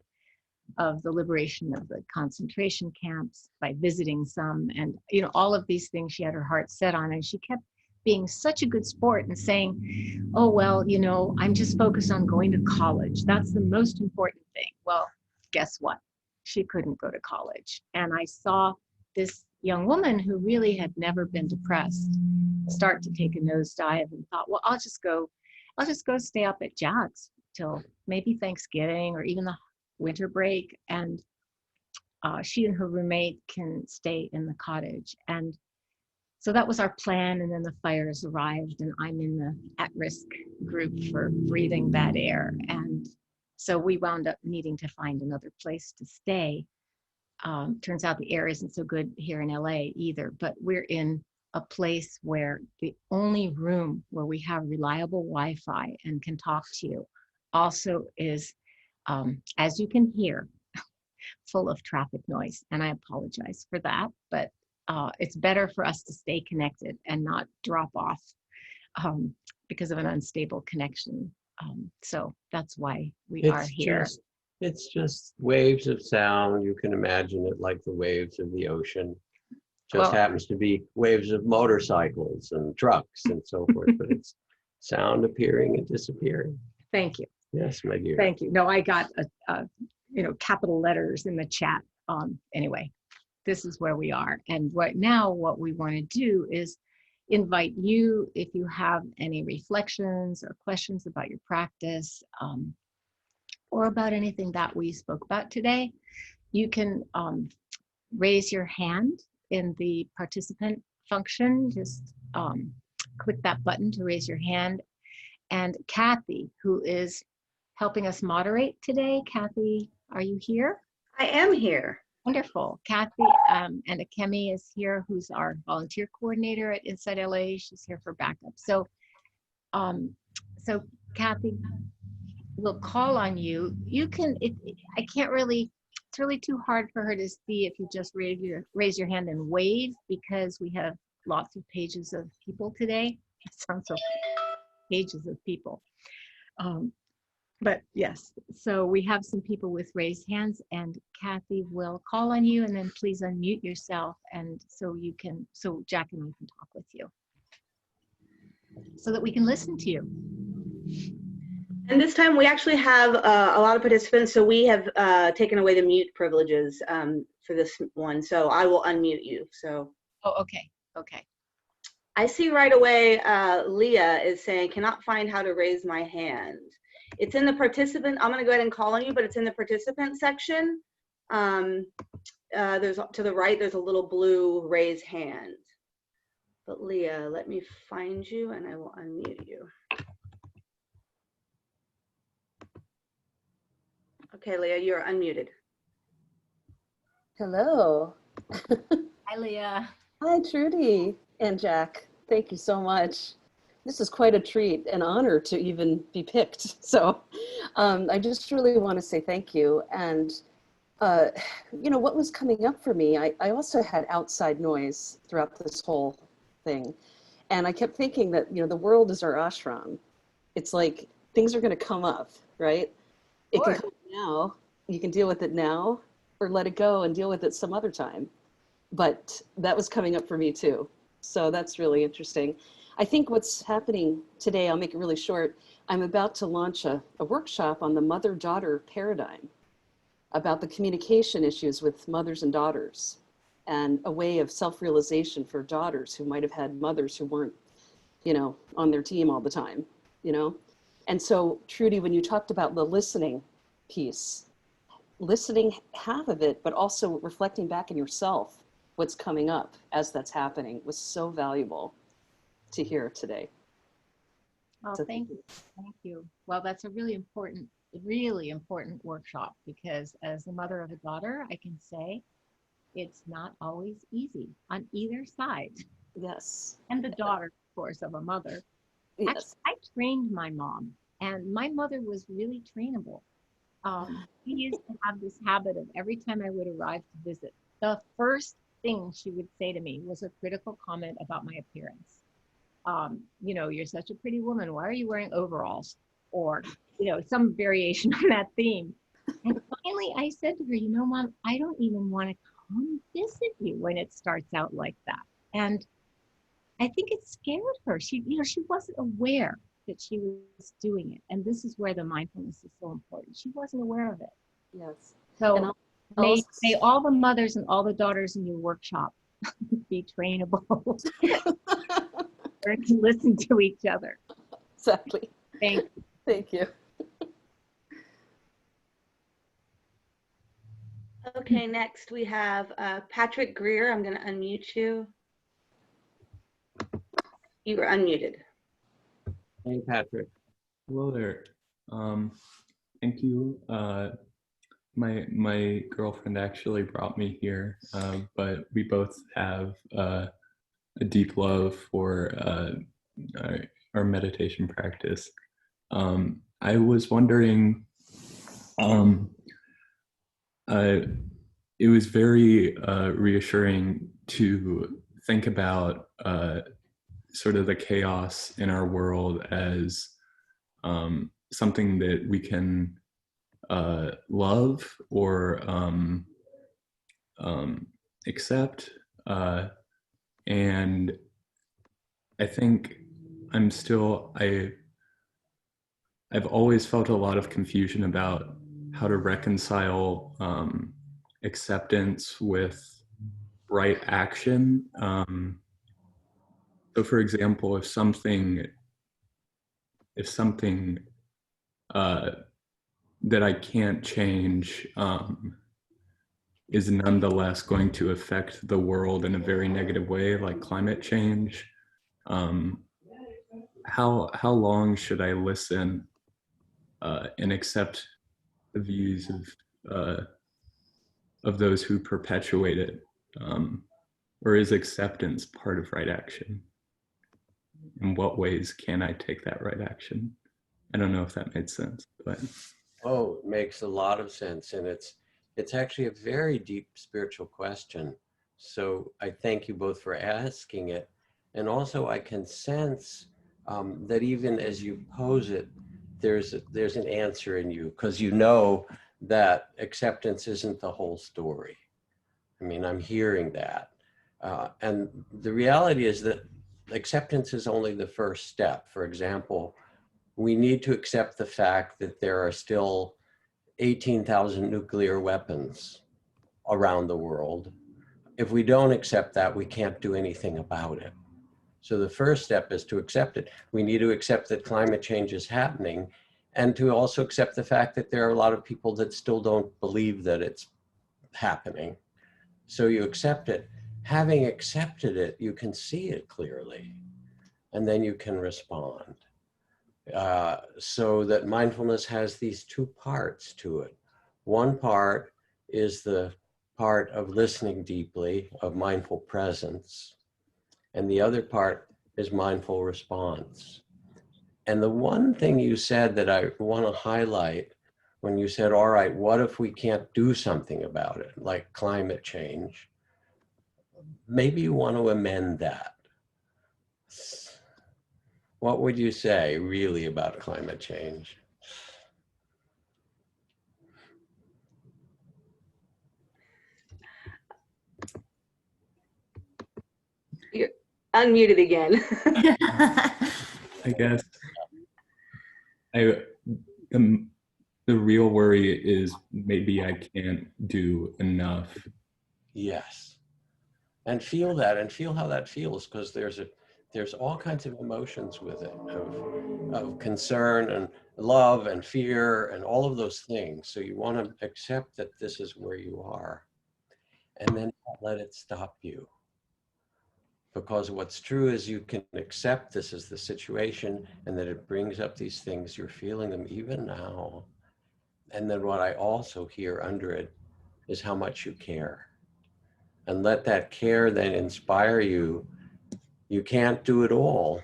Speaker 1: of the liberation of the concentration camps by visiting some, and all of these things she had her heart set on. And she kept being such a good sport and saying, oh, well, I'm just focused on going to college. That's the most important thing. Well, guess what? She couldn't go to college. And I saw this young woman who really had never been depressed start to take a nosedive, and thought, well, I'll just go stay up at Jack's till maybe Thanksgiving or even the winter break. And she and her roommate can stay in the cottage. And so that was our plan. And then the fires arrived, and I'm in the at-risk group for breathing bad air. And so we wound up needing to find another place to stay. Turns out the air isn't so good here in LA either, but we're in a place where the only room where we have reliable Wi-Fi and can talk to you also is, as you can hear, full of traffic noise. And I apologize for that, but it's better for us to stay connected and not drop off because of an unstable connection. So that's why we are here.
Speaker 2: It's just waves of sound. You can imagine it like the waves of the ocean. Just happens to be waves of motorcycles and trucks and so forth, but it's sound appearing and disappearing.
Speaker 1: Thank you.
Speaker 2: Yes, my dear.
Speaker 1: Thank you. No, I got capital letters in the chat. Anyway, this is where we are. And right now, what we want to do is invite you, if you have any reflections or questions about your practice, or about anything that we spoke about today, you can raise your hand in the participant function. Just click that button to raise your hand. And Kathy, who is helping us moderate today. Kathy, are you here?
Speaker 3: I am here.
Speaker 1: Wonderful. Kathy and Akemi is here, who's our volunteer coordinator at InsightLA. She's here for backup. So Kathy, we'll call on you. You can, I can't really, it's really too hard for her to see if you just raise your hand and wave, because we have lots of pages of people today. It sounds so, pages of people. But yes, so we have some people with raised hands, and Kathy will call on you, and then please unmute yourself, and so Jack and I can talk with you so that we can listen to you.
Speaker 3: And this time we actually have a lot of participants, so we have taken away the mute privileges for this one, so I will unmute you. So.
Speaker 1: Oh, okay, okay.
Speaker 3: I see right away Leah is saying, cannot find how to raise my hand. It's in the participant, I'm gonna go ahead and call on you, but it's in the participant section. There's to the right, there's a little blue raise hand. But Leah, let me find you and I will unmute you. Okay, Leah, you're unmuted.
Speaker 4: Hello.
Speaker 1: Hi, Leah.
Speaker 4: Hi, Trudy and Jack. Thank you so much. This is quite a treat, an honor to even be picked. So I just really want to say thank you. And, you know, what was coming up for me, I also had outside noise throughout this whole thing. And I kept thinking that, you know, the world is our ashram. It's like things are going to come up, right? It can come now. You can deal with it now, or let it go and deal with it some other time. But that was coming up for me too. So that's really interesting. I think what's happening today, I'll make it really short. I'm about to launch a workshop on the mother-daughter paradigm about the communication issues with mothers and daughters, and a way of self-realization for daughters who might have had mothers who weren't, you know, on their team all the time, you know? And so, Trudy, when you talked about the listening piece, listening half of it, but also reflecting back in yourself, what's coming up as that's happening, was so valuable to hear today.
Speaker 1: Oh,
Speaker 4: So
Speaker 1: thank you. Thank you. Well, that's a really important workshop, because as the mother of a daughter, I can say it's not always easy on either side.
Speaker 4: Yes.
Speaker 1: And the daughter, of course, of a mother.
Speaker 4: Yes.
Speaker 1: Actually, I trained my mom, and my mother was really trainable. She used to have this habit of every time I would arrive to visit, the first thing she would say to me was a critical comment about my appearance. You know, you're such a pretty woman. Why are you wearing overalls? Or, you know, some variation on that theme. And finally, I said to her, you know, Mom, I don't even want to come visit you when it starts out like that. And I think it scared her. She wasn't aware that she was doing it. And this is where the mindfulness is so important. She wasn't aware of it.
Speaker 4: Yes.
Speaker 1: So may all the mothers and all the daughters in your workshop be trainable. Learn to listen to each other.
Speaker 4: Exactly.
Speaker 1: Thank you.
Speaker 4: Thank you.
Speaker 3: Okay, next we have Patrick Greer. I'm going to unmute you. You were unmuted.
Speaker 2: Hey, Patrick.
Speaker 5: Hello there. Thank you. My girlfriend actually brought me here, but we both have a deep love for our meditation practice. I was wondering, it was very reassuring to think about sort of the chaos in our world as something that we can love or accept. And I think I've always felt a lot of confusion about how to reconcile acceptance with right action. So for example, if something that I can't change is nonetheless going to affect the world in a very negative way, like climate change. How long should I listen and accept the views of those who perpetuate it? Or is acceptance part of right action? In what ways can I take that right action? I don't know if that made sense, but.
Speaker 2: Oh, it makes a lot of sense. And it's actually a very deep spiritual question. So I thank you both for asking it. And also I can sense that even as you pose it, there's an answer in you, because you know that acceptance isn't the whole story. I mean, I'm hearing that. And the reality is that acceptance is only the first step. For example, we need to accept the fact that there are still 18,000 nuclear weapons around the world. If we don't accept that, we can't do anything about it. So the first step is to accept it. We need to accept that climate change is happening, and to also accept the fact that there are a lot of people that still don't believe that it's happening. So you accept it. Having accepted it, you can see it clearly, and then you can respond. So that mindfulness has these two parts to it. One part is the part of listening deeply, of mindful presence, and the other part is mindful response. And the one thing you said that I want to highlight, when you said, all right, what if we can't do something about it, like climate change? Maybe you want to amend that. What would you say really about climate change?
Speaker 3: You're unmuted again.
Speaker 5: I guess the real worry is maybe I can't do enough.
Speaker 2: Yes. And feel that, and feel how that feels, because there's all kinds of emotions with it, of concern and love and fear and all of those things. So you want to accept that this is where you are, and then not let it stop you. Because what's true is you can accept this as the situation, and that it brings up these things, you're feeling them even now. And then what I also hear under it is how much you care. And let that care then inspire you. You can't do it all,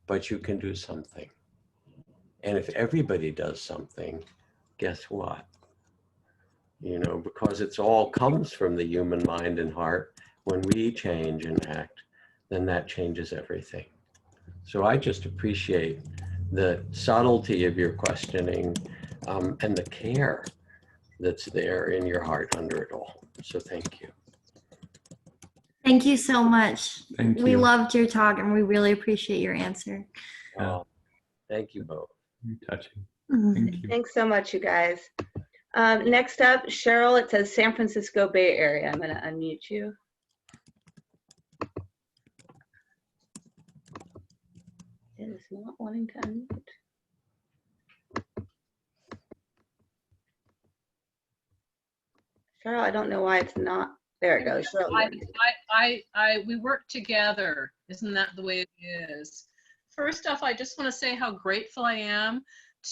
Speaker 2: but you can do something. And if everybody does something, guess what? You know, because it's all comes from the human mind and heart. When we change and act, then that changes everything. So I just appreciate the subtlety of your questioning and the care that's there in your heart under it all. So thank you.
Speaker 6: Thank you so much.
Speaker 5: Thank you.
Speaker 6: We loved your talk and we really appreciate your answer.
Speaker 2: Thank you both.
Speaker 5: You're touching.
Speaker 6: Mhm.
Speaker 5: Thank you.
Speaker 3: Thanks so much, you guys. Next up, Cheryl, it says San Francisco Bay Area. I'm going to unmute you. It is not wanting to unmute. Cheryl, I don't know why it's not. There it goes. Cheryl,
Speaker 7: we work together. Isn't that the way it is? First off, I just want to say how grateful I am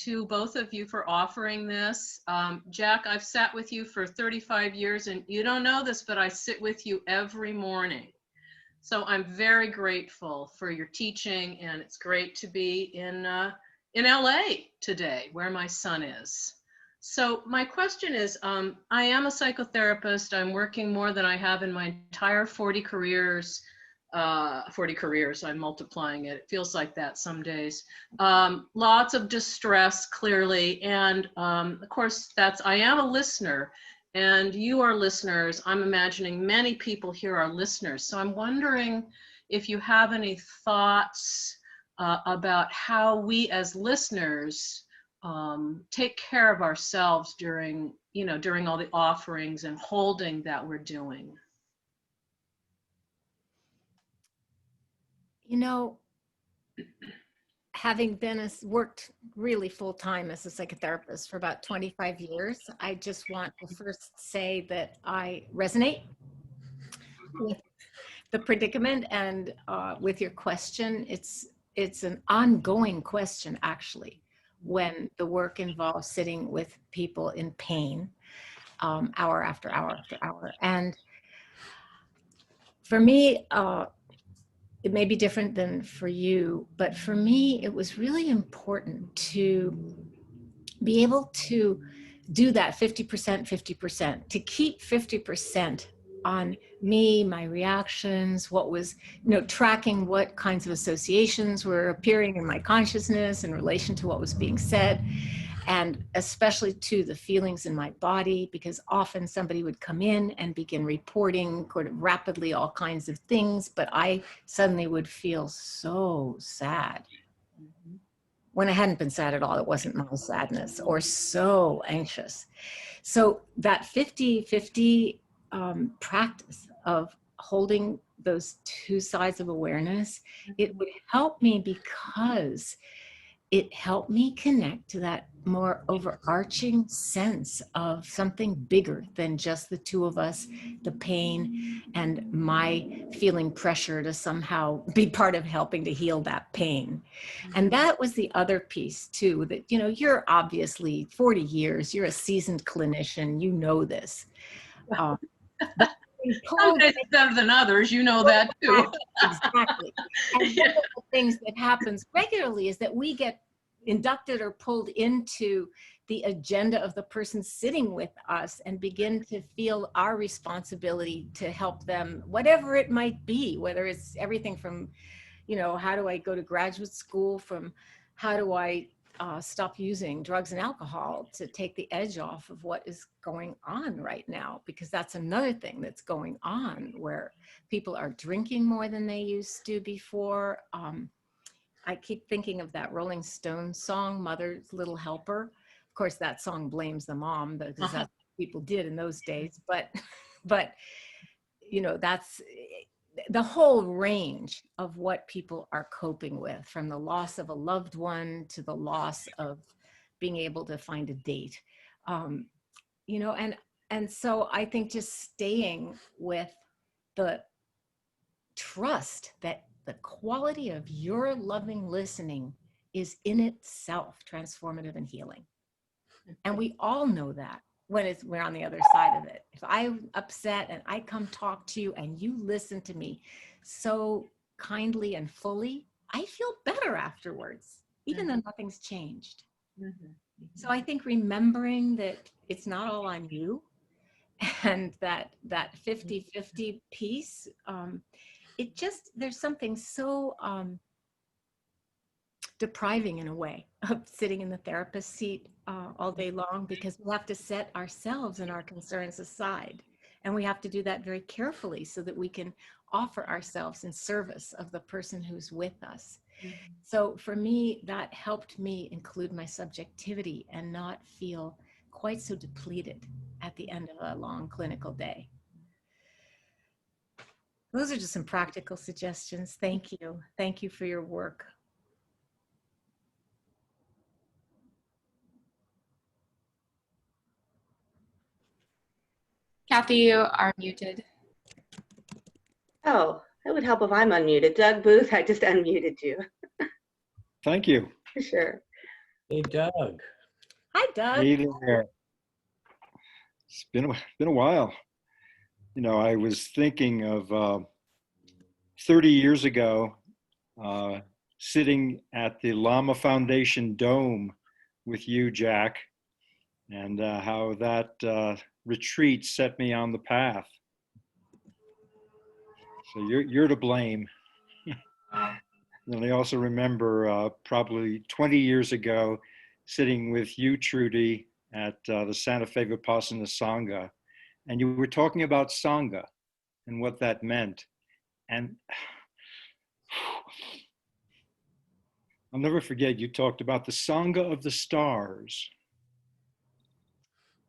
Speaker 7: to both of you for offering this. Jack, I've sat with you for 35 years, and you don't know this, but I sit with you every morning. So I'm very grateful for your teaching, and it's great to be in LA today, where my son is. So my question is, I am a psychotherapist. I'm working more than I have in my entire 40 careers. 40 careers, I'm multiplying it. It feels like that some days. Lots of distress, clearly. And of course, I am a listener, and you are listeners. I'm imagining many people here are listeners. So I'm wondering if you have any thoughts about how we as listeners take care of ourselves during all the offerings and holding that we're doing.
Speaker 6: You know,
Speaker 1: having worked really full time as a psychotherapist for about 25 years, I just want to first say that I resonate with the predicament and with your question. It's an ongoing question, actually, when the work involves sitting with people in pain, hour after hour after hour. And for me, it may be different than for you, but for me, it was really important to be able to do that 50%, 50%, to keep 50% on me, my reactions, what was, tracking what kinds of associations were appearing in my consciousness in relation to what was being said, and especially to the feelings in my body, because often somebody would come in and begin reporting sort of rapidly all kinds of things, but I suddenly would feel so sad. When I hadn't been sad at all, it wasn't my sadness, or so anxious. So that 50-50 practice of holding those two sides of awareness, it would help me because it helped me connect to that more overarching sense of something bigger than just the two of us, the pain, and my feeling pressure to somehow be part of helping to heal that pain. And that was the other piece too, that, you're obviously 40 years, you're a seasoned clinician, you know this. But
Speaker 7: Some days it's better than others, you know that too.
Speaker 1: Exactly. And one of the things that happens regularly is that we get inducted or pulled into the agenda of the person sitting with us and begin to feel our responsibility to help them, whatever it might be, whether it's everything from, how do I go to graduate school, from how do I stop using drugs and alcohol to take the edge off of what is going on right now, because that's another thing that's going on, where people are drinking more than they used to before. I keep thinking of that Rolling Stones song, Mother's Little Helper. Of course, that song blames the mom, because that's what people did in those days. But that's the whole range of what people are coping with, from the loss of a loved one to the loss of being able to find a date. And so I think just staying with the trust that the quality of your loving listening is in itself transformative and healing. And we all know that when we're on the other side of it. If I'm upset and I come talk to you and you listen to me so kindly and fully, I feel better afterwards, even though nothing's changed. So I think remembering that it's not all on you, and that 50-50 piece, there's something so depriving in a way of sitting in the therapist seat all day long, because we have to set ourselves and our concerns aside. And we have to do that very carefully so that we can offer ourselves in service of the person who's with us. So for me, that helped me include my subjectivity and not feel quite so depleted at the end of a long clinical day. Those are just some practical suggestions. Thank you. Thank you for your work.
Speaker 6: Kathy, you are muted.
Speaker 3: Oh, it would help if I'm unmuted. Doug Booth, I just unmuted you.
Speaker 8: Thank you.
Speaker 3: Sure.
Speaker 2: Hey, Doug.
Speaker 1: Hi, Doug.
Speaker 8: Hey there. It's been a while. I was thinking of 30 years ago, sitting at the Lama Foundation Dome with you, Jack, and how that retreat set me on the path. So you're to blame. And I also remember probably 20 years ago, sitting with you, Trudy, at the Santa Fe Vipassana Sangha, and you were talking about Sangha and what that meant. And I'll never forget, you talked about the Sangha of the stars.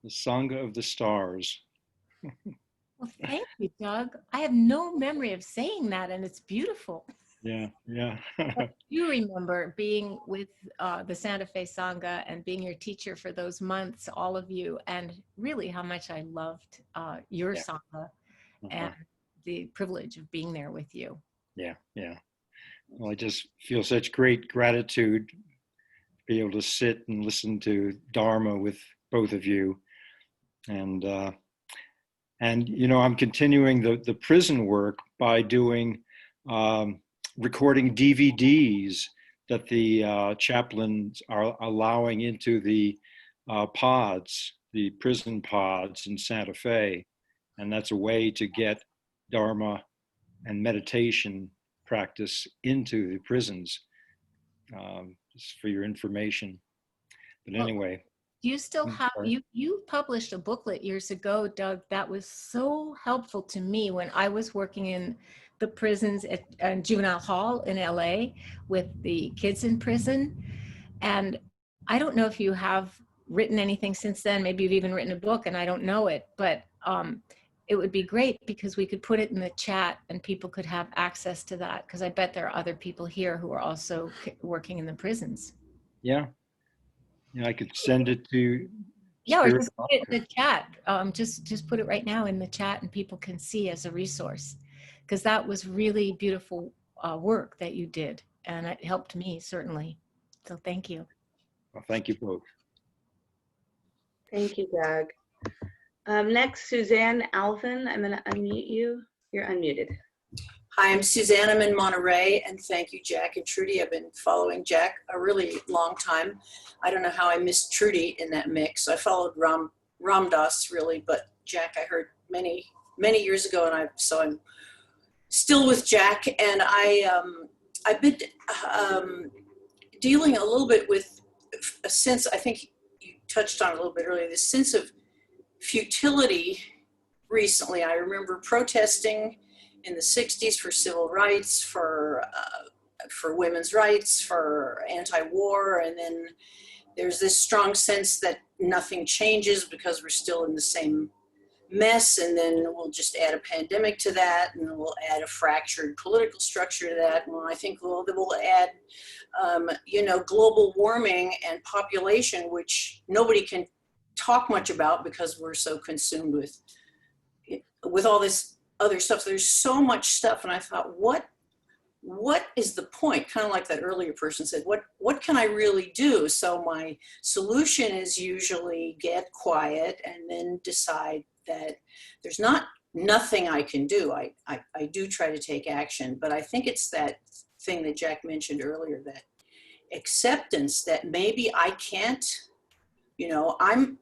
Speaker 8: The Sangha of the stars.
Speaker 1: Well, thank you, Doug. I have no memory of saying that, and it's beautiful.
Speaker 8: Yeah, yeah.
Speaker 1: You remember being with the Santa Fe Sangha and being your teacher for those months, all of you, and really how much I loved your
Speaker 8: Yeah.
Speaker 1: Sangha
Speaker 8: Uh-huh.
Speaker 1: and the privilege of being there with you.
Speaker 8: Yeah, yeah. Well, I just feel such great gratitude to be able to sit and listen to Dharma with both of you. And you know, I'm continuing the prison work by doing recording DVDs that the chaplains are allowing into the pods, the prison pods in Santa Fe. And that's a way to get Dharma and meditation practice into the prisons, just for your information. But
Speaker 1: Well,
Speaker 8: anyway.
Speaker 1: you still
Speaker 8: I'm
Speaker 1: have,
Speaker 8: sorry.
Speaker 1: you published a booklet years ago, Doug, that was so helpful to me when I was working in the prisons at juvenile hall in LA with the kids in prison. And I don't know if you have written anything since then. Maybe you've even written a book and I don't know it, but it would be great because we could put it in the chat and people could have access to that, because I bet there are other people here who are also working in the prisons.
Speaker 8: Yeah. Yeah, I could send it to
Speaker 1: Yeah, or
Speaker 8: Spirit.
Speaker 1: just put it in the chat. Just put it right now in the chat and people can see as a resource, because that was really beautiful work that you did, and it helped me certainly. So thank you.
Speaker 8: Well, thank you both.
Speaker 3: Thank you, Doug. Next, Suzanne Alvin. I'm going to unmute you. You're unmuted.
Speaker 9: Hi, I'm Suzanne. I'm in Monterey, and thank you, Jack and Trudy. I've been following Jack a really long time. I don't know how I missed Trudy in that mix. I followed Ram Dass really, but Jack I heard many years ago, and so I'm still with Jack. And I've been dealing a little bit with a sense. I think you touched on it a little bit earlier. This sense of futility recently. I remember protesting in the 60s for civil rights, for women's rights, for anti-war, and then there's this strong sense that nothing changes because we're still in the same mess, and then we'll just add a pandemic to that, and we'll add a fractured political structure to that, and I think we'll add, global warming and population, which nobody can talk much about because we're so consumed with all this other stuff. There's so much stuff, and I thought, what is the point? Kind of like that earlier person said, what can I really do? So my solution is usually get quiet and then decide that there's nothing I can do. I do try to take action, but I think it's that thing that Jack mentioned earlier, that acceptance that maybe I can't, I'm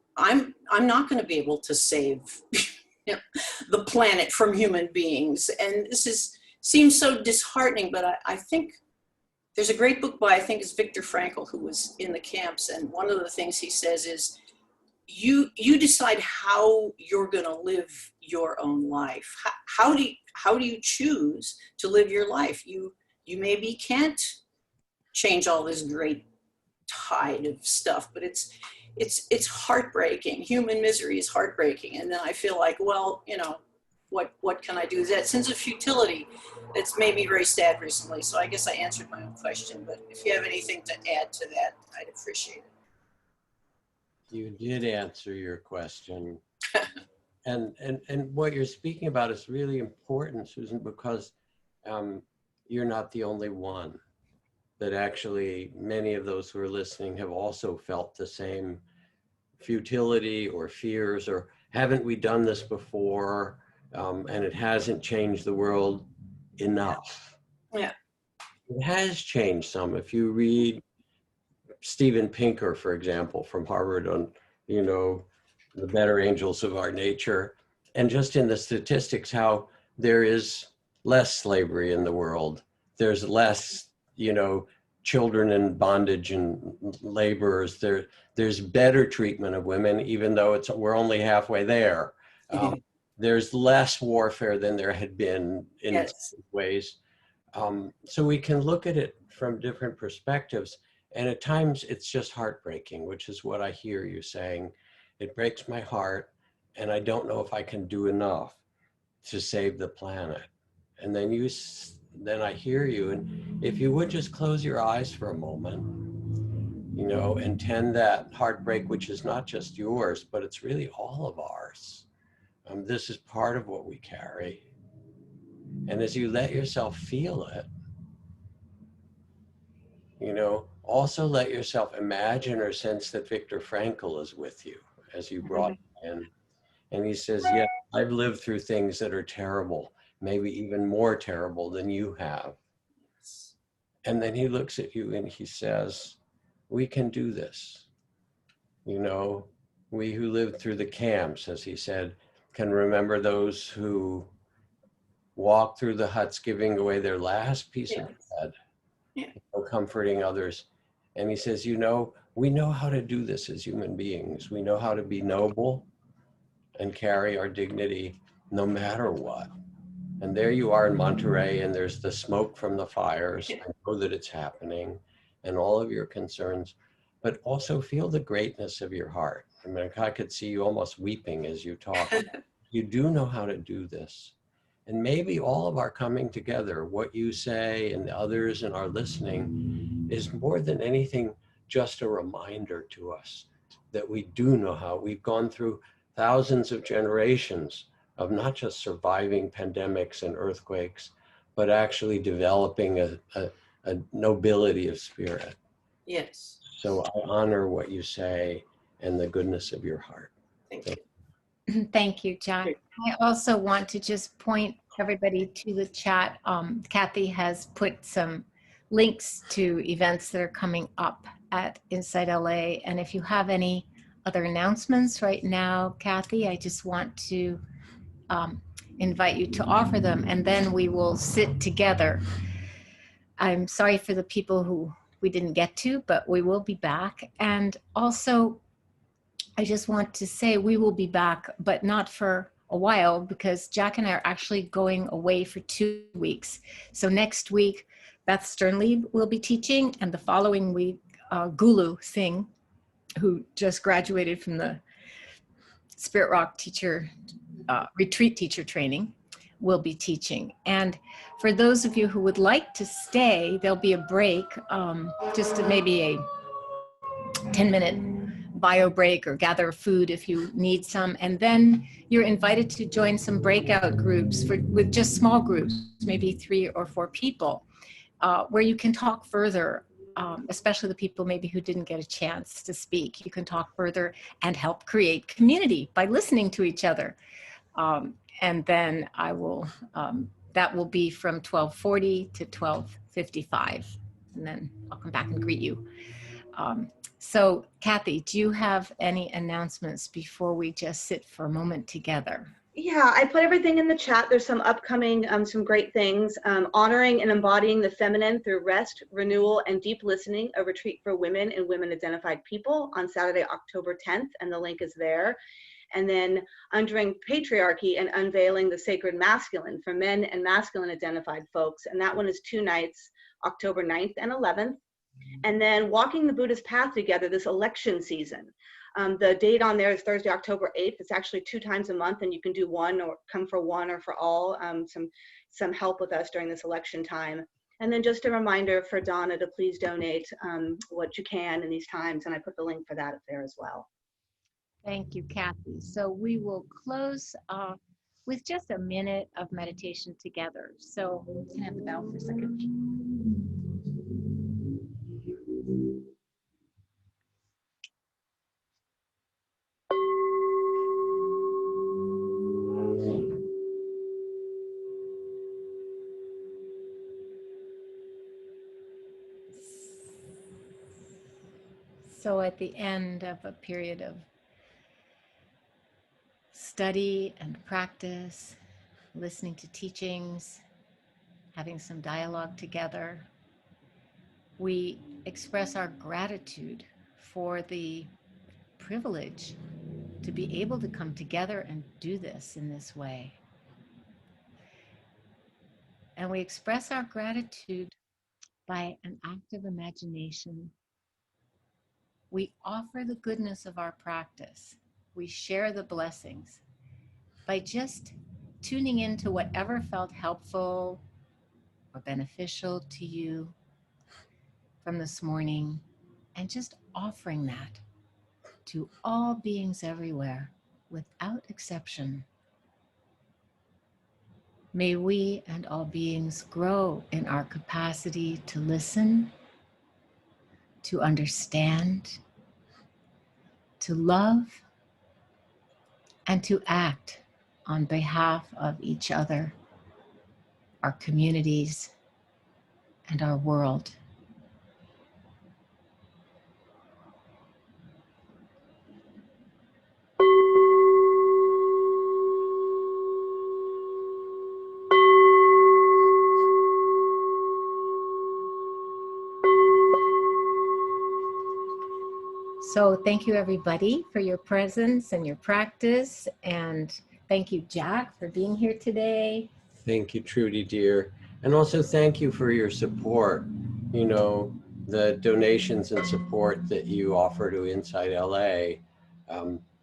Speaker 9: not going to be able to save the planet from human beings. And this seems so disheartening, but I think there's a great book by, I think it's Viktor Frankl, who was in the camps. And one of the things he says is, you decide how you're going to live your own life. How do you choose to live your life? You maybe can't change all this great tide of stuff, but it's heartbreaking. Human misery is heartbreaking. And then I feel like, well, what can I do? That sense of futility that's made me very sad recently. So I guess I answered my own question, but if you have anything to add to that, I'd appreciate it.
Speaker 2: You did answer your question. and what you're speaking about is really important, Susan, because you're not the only one. That actually many of those who are listening have also felt the same futility or fears, or haven't we done this before, and it hasn't changed the world enough.
Speaker 9: Yeah.
Speaker 2: It has changed some. If you read Steven Pinker, for example, from Harvard on, the better angels of our nature, and just in the statistics, how there is less slavery in the world. There's less, children in bondage and laborers. There's better treatment of women, even though we're only halfway there. There's less warfare than there had been in
Speaker 9: Yes.
Speaker 2: ways. So we can look at it from different perspectives. And at times it's just heartbreaking, which is what I hear you saying. It breaks my heart, and I don't know if I can do enough to save the planet. And then you then I hear you. And if you would just close your eyes for a moment, you know, and tend that heartbreak, which is not just yours, but it's really all of ours. This is part of what we carry. And as you let yourself feel it, you know, also let yourself imagine or sense that Viktor Frankl is with you as you brought him in. And he says, yeah, I've lived through things that are terrible, maybe even more terrible than you have. And then he looks at you and he says, we can do this. You know, we who lived through the camps, as he said, can remember those who walked through the huts giving away their last piece of bread, comforting others. And he says, you know, we know how to do this as human beings. We know how to be noble and carry our dignity no matter what. And there you are in Monterey, and there's the smoke from the fires. I know that it's happening, and all of your concerns, but also feel the greatness of your heart. I mean, I could see you almost weeping as you talk. You do know how to do this. And maybe all of our coming together, what you say and the others and our listening, is more than anything just a reminder to us that we do know how. We've gone through thousands of generations of not just surviving pandemics and earthquakes, but actually developing a nobility of spirit.
Speaker 9: Yes.
Speaker 2: So I honor what you say and the goodness of your heart.
Speaker 9: Thank you.
Speaker 1: Thank you, Jack. I also want to just point everybody to the chat. Kathy has put some links to events that are coming up at InsightLA. And if you have any other announcements right now, Kathy, I just want to invite you to offer them, and then we will sit together. I'm sorry for the people who we didn't get to, but we will be back. And also, I just want to say we will be back, but not for a while, because Jack and I are actually going away for 2 weeks. So next week, Beth Sternlieb will be teaching, and the following week, Gulu Singh, who just graduated from the Spirit Rock teacher, retreat teacher training, will be teaching. And for those of you who would like to stay, there'll be a break, just maybe a 10-minute bio break or gather food if you need some. And then you're invited to join some breakout groups with just small groups, maybe 3 or 4 people, where you can talk further, especially the people maybe who didn't get a chance to speak. You can talk further and help create community by listening to each other. And then I will, that will be from 12:40 to 12:55. And then I'll come back and greet you. So Kathy, do you have any announcements before we just sit for a moment together?
Speaker 3: Yeah, I put everything in the chat. There's some upcoming, some great things. Honoring and embodying the feminine through rest, renewal, and deep listening, a retreat for women and women-identified people on Saturday, October 10th, and the link is there. And then undoing patriarchy and unveiling the sacred masculine for men and masculine-identified folks. And that one is 2 nights, October 9th and 11th. And then walking the Buddhist path together this election season. The date on there is Thursday, October 8th. It's actually 2 times a month, and you can do one or come for one or for all, some help with us during this election time. And then just a reminder for Donna to please donate what you can in these times. And I put the link for that up there as well.
Speaker 1: Thank you, Kathy. So we will close with just a minute of meditation together. So you can have the bell for a second. So at the end of a period of study and practice, listening to teachings, having some dialogue together, we express our gratitude for the privilege to be able to come together and do this in this way. And we express our gratitude by an act of imagination. We offer the goodness of our practice. We share the blessings by just tuning into whatever felt helpful, or beneficial to you from this morning, and just offering that to all beings everywhere without exception. May we and all beings grow in our capacity to listen, to understand, to love, and to act on behalf of each other, our communities, and our world. So thank you, everybody, for your presence and your practice. And thank you, Jack, for being here today.
Speaker 2: Thank you, Trudy, dear. And also thank you for your support. You know, the donations and support that you offer to InsightLA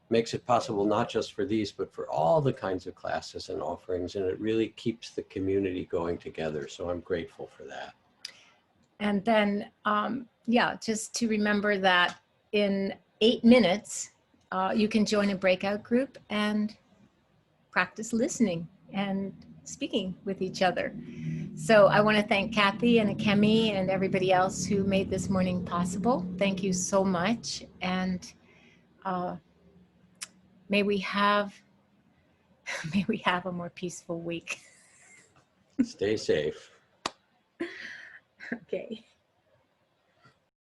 Speaker 2: makes it possible not just for these, but for all the kinds of classes and offerings. And it really keeps the community going together. So I'm grateful for that.
Speaker 1: And then, just to remember that in 8 minutes, you can join a breakout group and practice listening and speaking with each other. So I want to thank Kathy and Akemi and everybody else who made this morning possible. Thank you so much. And may we have a more peaceful week.
Speaker 2: Stay safe.
Speaker 1: Okay.